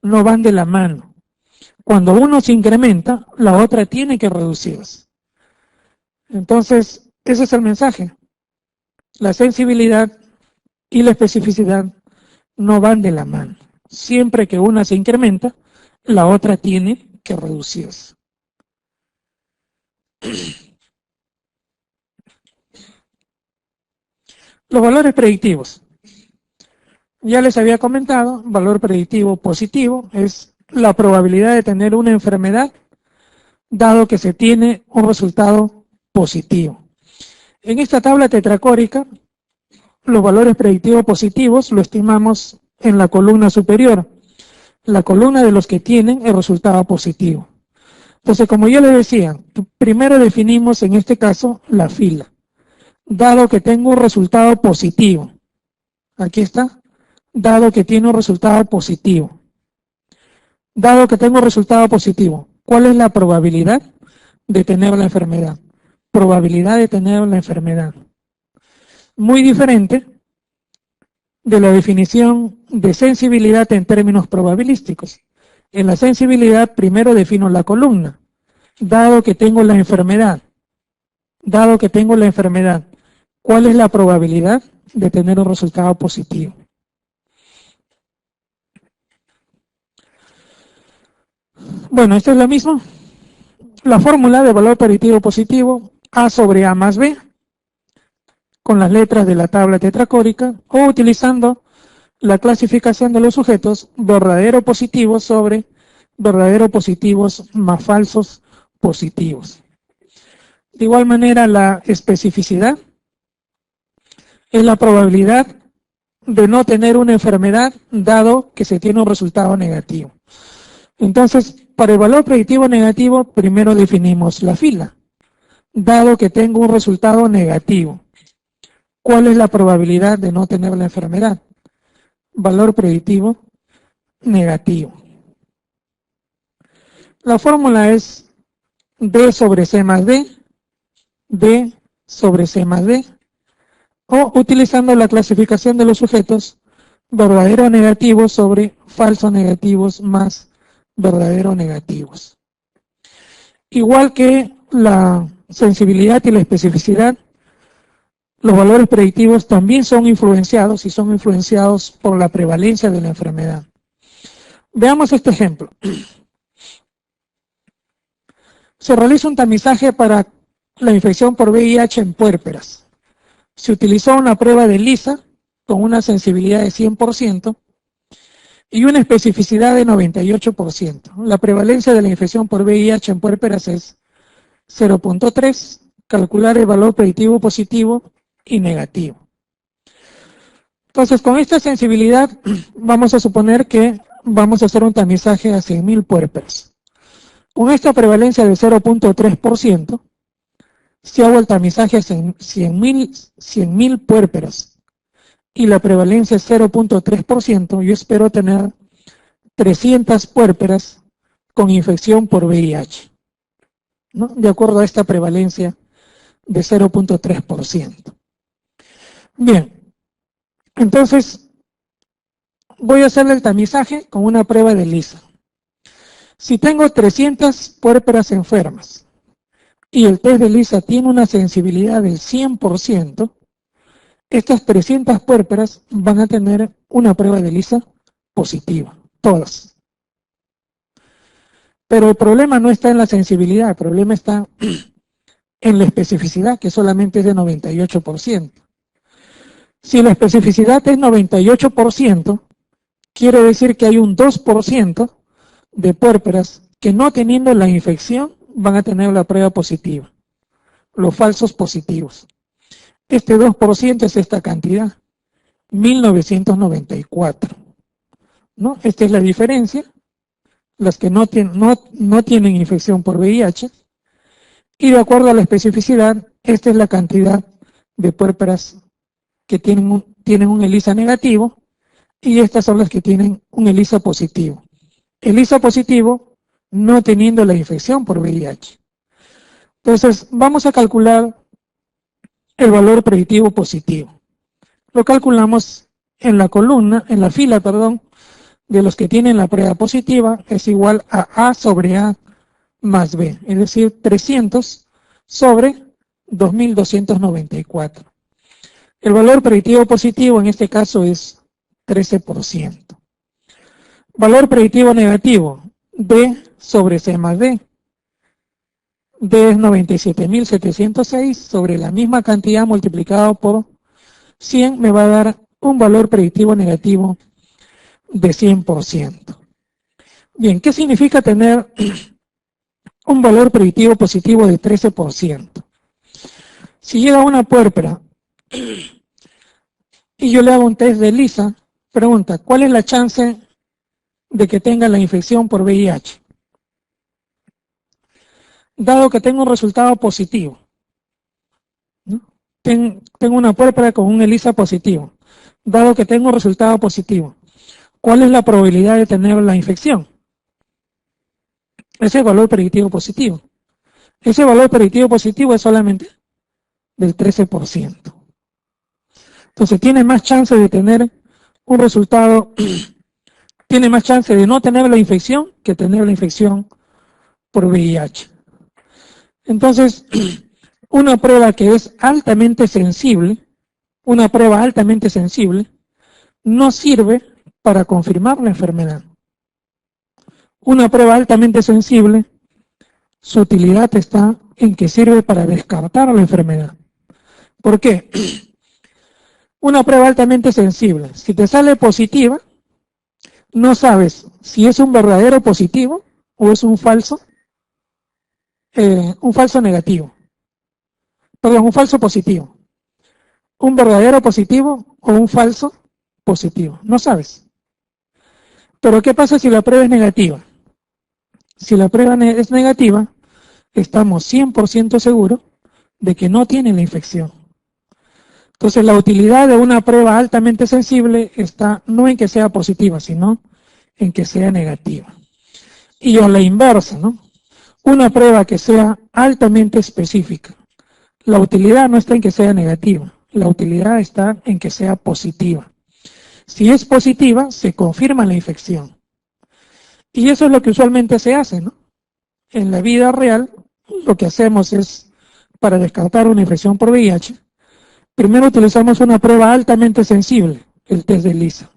no van de la mano. Cuando uno se incrementa, la otra tiene que reducirse. Entonces, ese es el mensaje. La sensibilidad y la especificidad no van de la mano. Siempre que una se incrementa, la otra tiene que reducirse. Los valores predictivos. Ya les había comentado, valor predictivo positivo es la probabilidad de tener una enfermedad dado que se tiene un resultado positivo. En esta tabla tetracórica, los valores predictivos positivos lo estimamos en la columna superior, la columna de los que tienen el resultado positivo. Entonces, como yo les decía, primero definimos en este caso la fila. Dado que tengo un resultado positivo, aquí está, dado que tiene un resultado positivo, dado que tengo un resultado positivo, ¿cuál es la probabilidad de tener la enfermedad? Probabilidad de tener la enfermedad. Muy diferente de la definición de sensibilidad en términos probabilísticos. En la sensibilidad primero defino la columna, dado que tengo la enfermedad, ¿cuál es la probabilidad de tener un resultado positivo? Bueno, esto es lo mismo. La fórmula de valor predictivo positivo, A sobre A más B, con las letras de la tabla tetracórica, o utilizando la clasificación de los sujetos, verdadero positivo sobre verdadero positivos más falsos positivos. De igual manera, la especificidad es la probabilidad de no tener una enfermedad dado que se tiene un resultado negativo. Entonces, para el valor predictivo negativo, primero definimos la fila, dado que tengo un resultado negativo. ¿Cuál es la probabilidad de no tener la enfermedad? Valor predictivo negativo. La fórmula es D sobre C más D, D sobre C más D, o utilizando la clasificación de los sujetos, verdadero negativo sobre falso negativos más verdadero negativos. Igual que la sensibilidad y la especificidad, los valores predictivos también son influenciados y son influenciados por la prevalencia de la enfermedad. Veamos este ejemplo. Se realiza un tamizaje para la infección por VIH en puérperas. Se utilizó una prueba de ELISA con una sensibilidad de 100% y una especificidad de 98%. La prevalencia de la infección por VIH en puérperas es 0.3. Calcular el valor predictivo positivo y negativo. Entonces, con esta sensibilidad, vamos a suponer que vamos a hacer un tamizaje a 100.000 puérperas. Con esta prevalencia de 0.3%, si hago el tamizaje a 100.000 puérperas y la prevalencia es 0.3%, yo espero tener 300 puérperas con infección por VIH, ¿no? De acuerdo a esta prevalencia de 0.3%. Bien, entonces voy a hacerle el tamizaje con una prueba de ELISA. Si tengo 300 puérperas enfermas y el test de ELISA tiene una sensibilidad del 100%, estas 300 puérperas van a tener una prueba de ELISA positiva, todas. Pero el problema no está en la sensibilidad, el problema está en la especificidad, que solamente es de 98%. Si la especificidad es 98%, quiere decir que hay un 2% de puérperas que no teniendo la infección van a tener la prueba positiva, los falsos positivos. Este 2% es esta cantidad, 1994. ¿No? Esta es la diferencia, las que no tienen infección por VIH, y de acuerdo a la especificidad, esta es la cantidad de puérperas que tienen un ELISA negativo, y estas son las que tienen un ELISA positivo. ELISA positivo no teniendo la infección por VIH. Entonces, vamos a calcular el valor predictivo positivo. Lo calculamos en la columna, en la fila, de los que tienen la prueba positiva, es igual a A sobre A más B, es decir, 300 sobre 2.294. El valor predictivo positivo en este caso es 13%. Valor predictivo negativo, D sobre C más D. D es 97.706 sobre la misma cantidad multiplicado por 100 me va a dar un valor predictivo negativo de 100%. Bien, ¿qué significa tener un valor predictivo positivo de 13%? Si llega una puérpera y yo le hago un test de ELISA, pregunta, ¿cuál es la chance de que tenga la infección por VIH? Dado que tengo un resultado positivo, ¿no? Tengo una puérpera con un ELISA positivo, dado que tengo un resultado positivo, ¿cuál es la probabilidad de tener la infección? Ese es el valor predictivo positivo. Ese valor predictivo positivo es solamente del 13%. Entonces tiene más chance de tener un resultado, tiene más chance de no tener la infección que tener la infección por VIH. Entonces, una prueba que es altamente sensible, una prueba altamente sensible, no sirve para confirmar la enfermedad. Una prueba altamente sensible, su utilidad está en que sirve para descartar la enfermedad. ¿Por qué? Una prueba altamente sensible, si te sale positiva, no sabes si es un verdadero positivo o es un falso negativo. Perdón, un falso positivo. Un verdadero positivo o un falso positivo. No sabes. Pero ¿qué pasa si la prueba es negativa? Si la prueba es negativa, estamos 100% seguros de que no tiene la infección. Entonces, la utilidad de una prueba altamente sensible está no en que sea positiva, sino en que sea negativa. Y o la inversa, ¿no? Una prueba que sea altamente específica. La utilidad no está en que sea negativa, la utilidad está en que sea positiva. Si es positiva, se confirma la infección. Y eso es lo que usualmente se hace, ¿no? En la vida real, lo que hacemos es, para descartar una infección por VIH, primero utilizamos una prueba altamente sensible, el test de ELISA.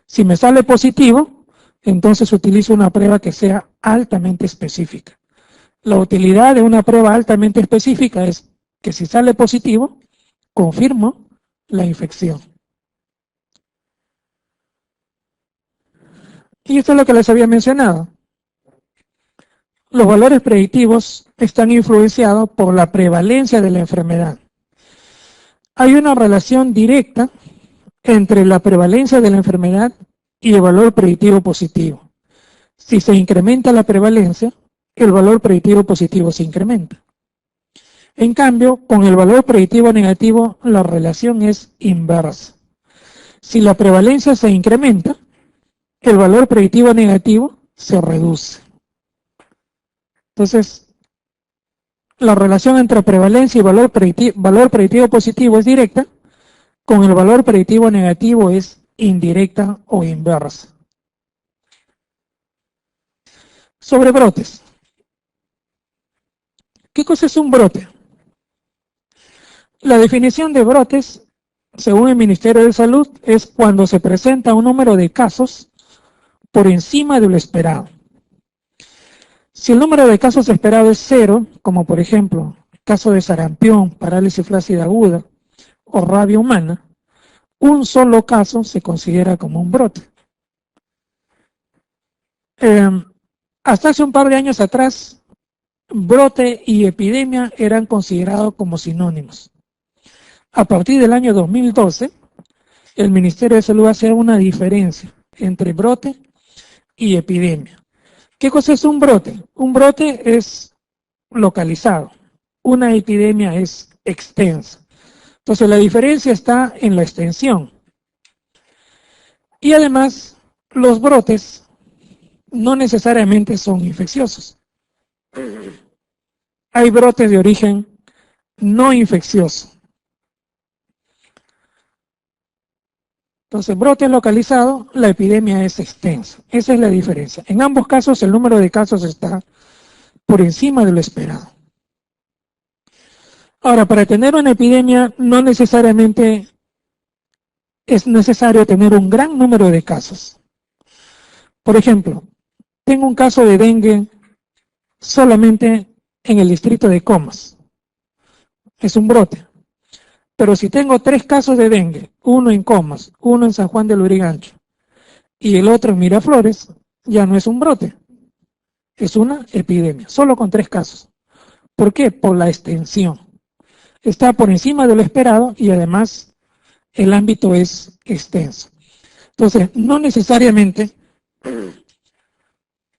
Si me sale positivo, entonces utilizo una prueba que sea altamente específica. La utilidad de una prueba altamente específica es que si sale positivo, confirmo la infección. Y esto es lo que les había mencionado. Los valores predictivos están influenciados por la prevalencia de la enfermedad. Hay una relación directa entre la prevalencia de la enfermedad y el valor predictivo positivo. Si se incrementa la prevalencia, el valor predictivo positivo se incrementa. En cambio, con el valor predictivo negativo, la relación es inversa. Si la prevalencia se incrementa, el valor predictivo negativo se reduce. Entonces, la relación entre prevalencia y valor predictivo positivo es directa, con el valor predictivo negativo es indirecta o inversa. Sobre brotes. ¿Qué cosa es un brote? La definición de brotes, según el Ministerio de Salud, es cuando se presenta un número de casos por encima de lo esperado. Si el número de casos esperado es 0, como por ejemplo caso de sarampión, parálisis flácida aguda o rabia humana, un solo caso se considera como un brote. Hasta hace un par de años atrás, brote y epidemia eran considerados como sinónimos. A partir del año 2012, el Ministerio de Salud hace una diferencia entre brote y epidemia. ¿Qué cosa es un brote? Un brote es localizado, una epidemia es extensa. Entonces la diferencia está en la extensión. Y además, los brotes no necesariamente son infecciosos. Hay brotes de origen no infeccioso. Entonces, brote localizado, la epidemia es extensa. Esa es la diferencia. En ambos casos, el número de casos está por encima de lo esperado. Ahora, para tener una epidemia, no necesariamente es necesario tener un gran número de casos. Por ejemplo, tengo un caso de dengue solamente en el distrito de Comas. Es un brote. Pero si tengo 3 casos de dengue, uno en Comas, uno en San Juan del Lurigancho y el otro en Miraflores, ya no es un brote, es una epidemia, solo con 3 casos. ¿Por qué? Por la extensión. Está por encima de lo esperado y además el ámbito es extenso. Entonces, no necesariamente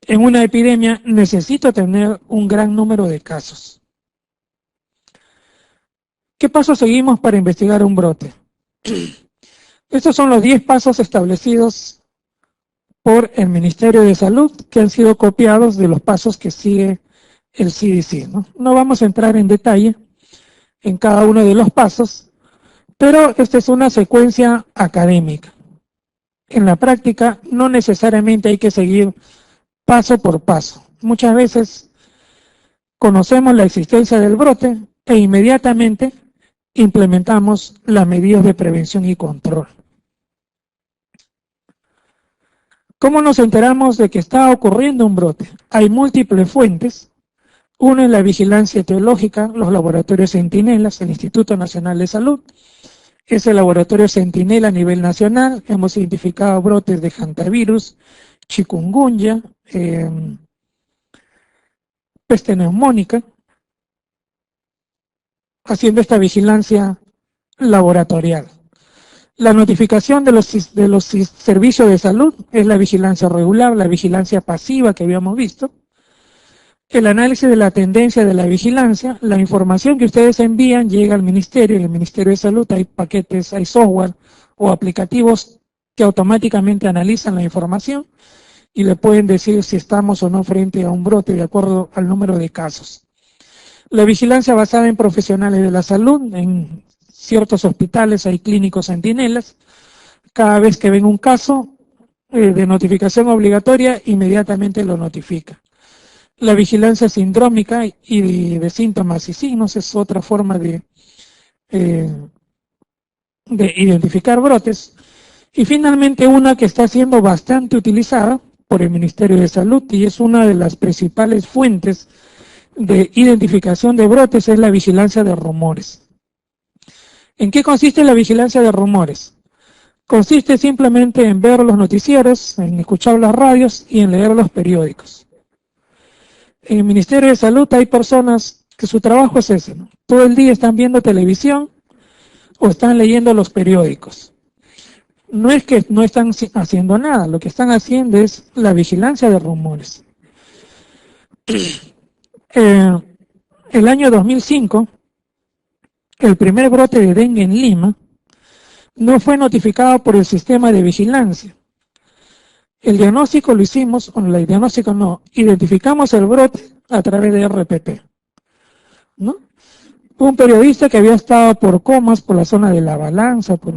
en una epidemia necesito tener un gran número de casos. ¿Qué pasos seguimos para investigar un brote? Estos son los 10 pasos establecidos por el Ministerio de Salud que han sido copiados de los pasos que sigue el CDC. No vamos a entrar en detalle en cada uno de los pasos, pero esta es una secuencia académica. En la práctica no necesariamente hay que seguir paso por paso. Muchas veces conocemos la existencia del brote e inmediatamente implementamos las medidas de prevención y control. ¿Cómo nos enteramos de que está ocurriendo un brote? Hay múltiples fuentes. Uno es la vigilancia etiológica, los laboratorios Centinelas, el Instituto Nacional de Salud. Es el laboratorio Centinela a nivel nacional. Hemos identificado brotes de hantavirus, chikungunya, peste neumónica, haciendo esta vigilancia laboratorial. La notificación de los servicios de salud es la vigilancia regular, la vigilancia pasiva que habíamos visto. el análisis de la tendencia de la vigilancia. La información que ustedes envían llega al Ministerio, y en el Ministerio de Salud hay paquetes, hay software o aplicativos que automáticamente analizan la información y le pueden decir si estamos o no frente a un brote de acuerdo al número de casos. La vigilancia basada en profesionales de la salud, en ciertos hospitales hay clínicos centinelas. Cada vez que ven un caso de notificación obligatoria, inmediatamente lo notifica. La vigilancia sindrómica y de síntomas y signos es otra forma de identificar brotes. Y finalmente una que está siendo bastante utilizada por el Ministerio de Salud y es una de las principales fuentes de identificación de brotes es la vigilancia de rumores. ¿En qué consiste la vigilancia de rumores? Consiste simplemente en ver los noticieros, en escuchar las radios y en leer los periódicos. En el Ministerio de Salud hay personas que su trabajo es ese, ¿no? Todo el día están viendo televisión o están leyendo los periódicos. No es que no están haciendo nada, lo que están haciendo es la vigilancia de rumores. El año 2005, el primer brote de dengue en Lima no fue notificado por el sistema de vigilancia. El diagnóstico lo hicimos, el diagnóstico no, identificamos el brote a través de RPP, ¿no? Un periodista que había estado por Comas, por la zona de La Balanza, por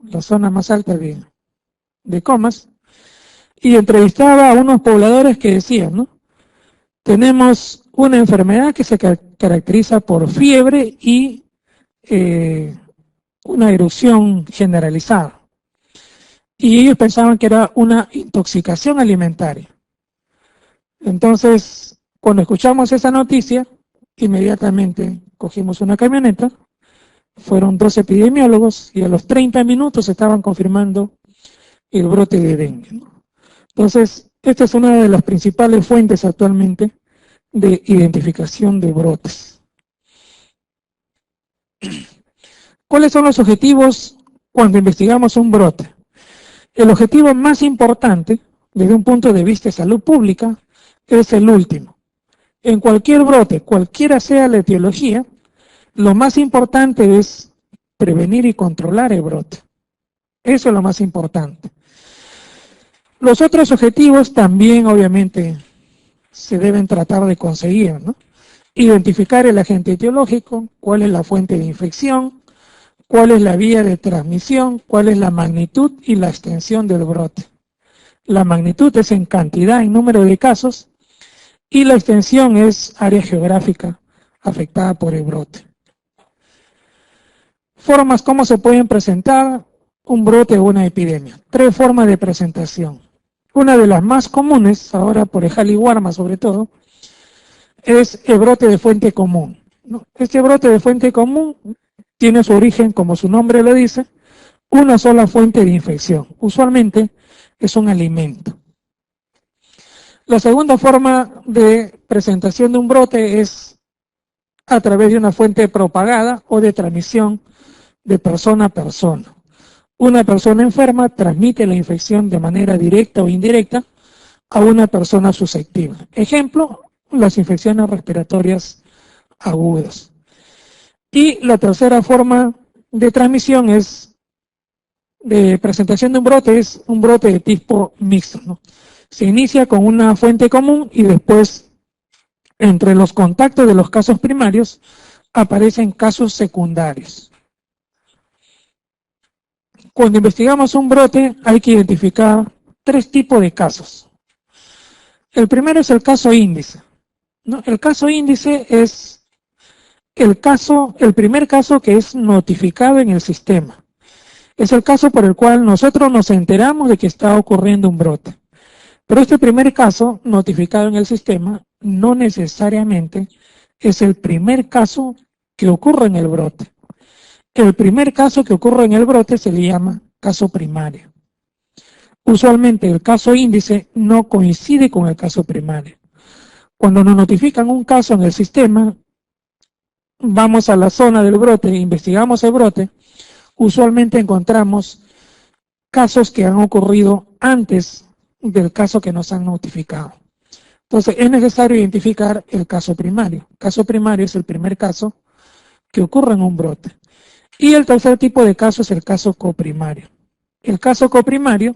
la zona más alta de Comas, y entrevistaba a unos pobladores que decían, ¿no? Tenemos una enfermedad que se caracteriza por fiebre y una erupción generalizada. Y ellos pensaban que era una intoxicación alimentaria. Entonces, cuando escuchamos esa noticia, inmediatamente cogimos una camioneta, fueron 2 epidemiólogos y a los 30 minutos estaban confirmando el brote de dengue, ¿no? Entonces, esta es una de las principales fuentes actualmente de identificación de brotes. ¿Cuáles son los objetivos cuando investigamos un brote? El objetivo más importante, desde un punto de vista de salud pública, es el último. En cualquier brote, cualquiera sea la etiología, lo más importante es prevenir y controlar el brote. Eso es lo más importante. Los otros objetivos también, obviamente, se deben tratar de conseguir, ¿no? Identificar el agente etiológico, cuál es la fuente de infección, cuál es la vía de transmisión, cuál es la magnitud y la extensión del brote. La magnitud es en cantidad, en número de casos, y la extensión es área geográfica afectada por el brote. Formas, ¿cómo se pueden presentar un brote o una epidemia? 3 formas de presentación. Una de las más comunes, ahora por el Jaliwarma sobre todo, es el brote de fuente común, ¿no? Este brote de fuente común tiene su origen, como su nombre lo dice, una sola fuente de infección. Usualmente es un alimento. La segunda forma de presentación de un brote es a través de una fuente propagada o de transmisión de persona a persona. Una persona enferma transmite la infección de manera directa o indirecta a una persona susceptible. Ejemplo, las infecciones respiratorias agudas. Y la tercera forma de transmisión de presentación de un brote es un brote de tipo mixto, ¿no? Se inicia con una fuente común y después, entre los contactos de los casos primarios, aparecen casos secundarios. Cuando investigamos un brote hay que identificar 3 tipos de casos. El primero es el caso índice, ¿no? El caso índice es el primer caso que es notificado en el sistema. Es el caso por el cual nosotros nos enteramos de que está ocurriendo un brote. Pero este primer caso notificado en el sistema no necesariamente es el primer caso que ocurre en el brote. El primer caso que ocurre en el brote se le llama caso primario. Usualmente el caso índice no coincide con el caso primario. Cuando nos notifican un caso en el sistema, vamos a la zona del brote, investigamos el brote, usualmente encontramos casos que han ocurrido antes del caso que nos han notificado. Entonces, es necesario identificar el caso primario. El caso primario es el primer caso que ocurre en un brote. Y el tercer tipo de caso es el caso coprimario. El caso coprimario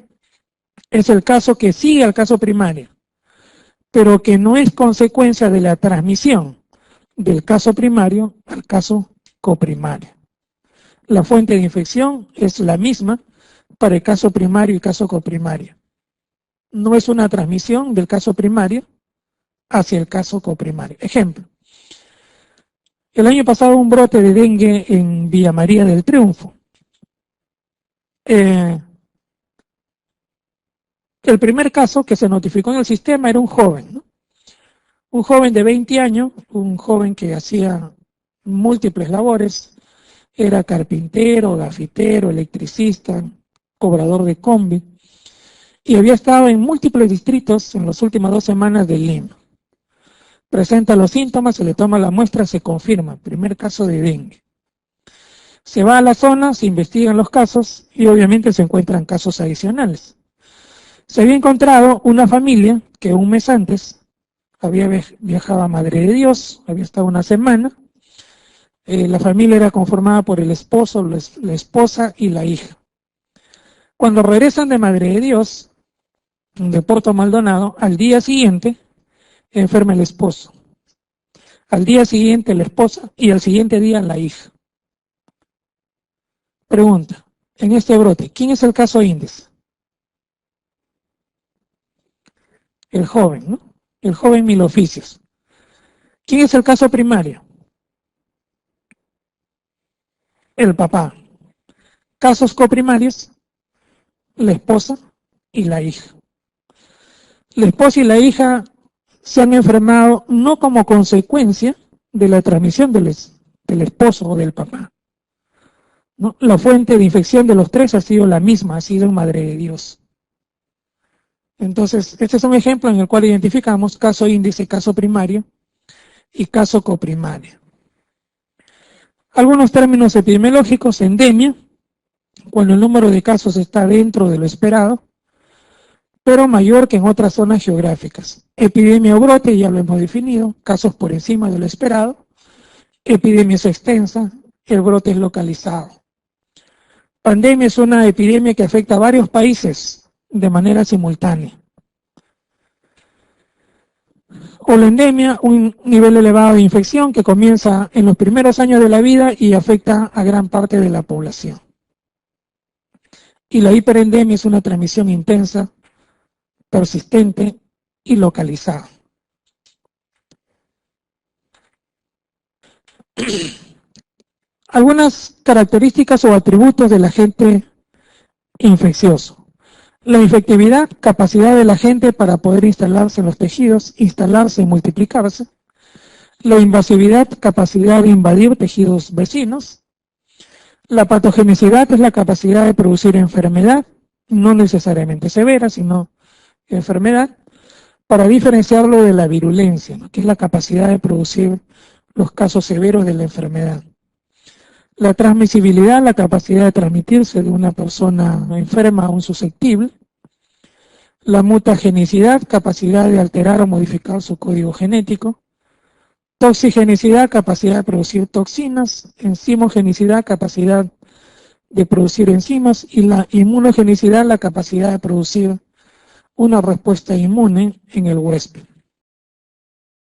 es el caso que sigue al caso primario, pero que no es consecuencia de la transmisión del caso primario al caso coprimario. La fuente de infección es la misma para el caso primario y caso coprimario. No es una transmisión del caso primario hacia el caso coprimario. Ejemplo, el año pasado un brote de dengue en Villa María del Triunfo. El primer caso que se notificó en el sistema era un joven, ¿no? Un joven de 20 años, un joven que hacía múltiples labores, era carpintero, gafitero, electricista, cobrador de combi, y había estado en múltiples distritos en las últimas 2 semanas de Lima. Presenta los síntomas, se le toma la muestra, se confirma, primer caso de dengue. Se va a la zona, se investigan los casos y obviamente se encuentran casos adicionales. Se había encontrado una familia que un mes antes había viajado a Madre de Dios, había estado una semana. La familia era conformada por el esposo, la esposa y la hija. Cuando regresan de Madre de Dios, de Puerto Maldonado, al día siguiente enferma el esposo, al día siguiente la esposa y al siguiente día la hija. Pregunta, en este brote, ¿quién es el caso índice? El joven, ¿no? El joven mil oficios. ¿Quién es el caso primario? El papá. Casos coprimarios, la esposa y la hija. La esposa y la hija se han enfermado no como consecuencia de la transmisión del esposo o del papá, ¿no? La fuente de infección de los tres ha sido la misma, ha sido Madre de Dios. Entonces, este es un ejemplo en el cual identificamos caso índice, caso primario y caso coprimario. Algunos términos epidemiológicos: endemia, cuando el número de casos está dentro de lo esperado, pero mayor que en otras zonas geográficas. Epidemia o brote, ya lo hemos definido, casos por encima de lo esperado. Epidemia es extensa, el brote es localizado. Pandemia es una epidemia que afecta a varios países de manera simultánea. O la endemia, un nivel elevado de infección que comienza en los primeros años de la vida y afecta a gran parte de la población. Y la hiperendemia es una transmisión intensa, persistente y localizada. Algunas características o atributos del agente infeccioso. La infectividad, capacidad del agente para poder instalarse en los tejidos, instalarse y multiplicarse. La invasividad, capacidad de invadir tejidos vecinos. La patogenicidad es la capacidad de producir enfermedad, no necesariamente severa, sino enfermedad, para diferenciarlo de la virulencia, ¿no?, que es la capacidad de producir los casos severos de la enfermedad. La transmisibilidad, la capacidad de transmitirse de una persona enferma a un susceptible. La mutagenicidad, capacidad de alterar o modificar su código genético. Toxigenicidad, capacidad de producir toxinas. Enzimogenicidad, capacidad de producir enzimas. Y la inmunogenicidad, la capacidad de producir una respuesta inmune en el huésped.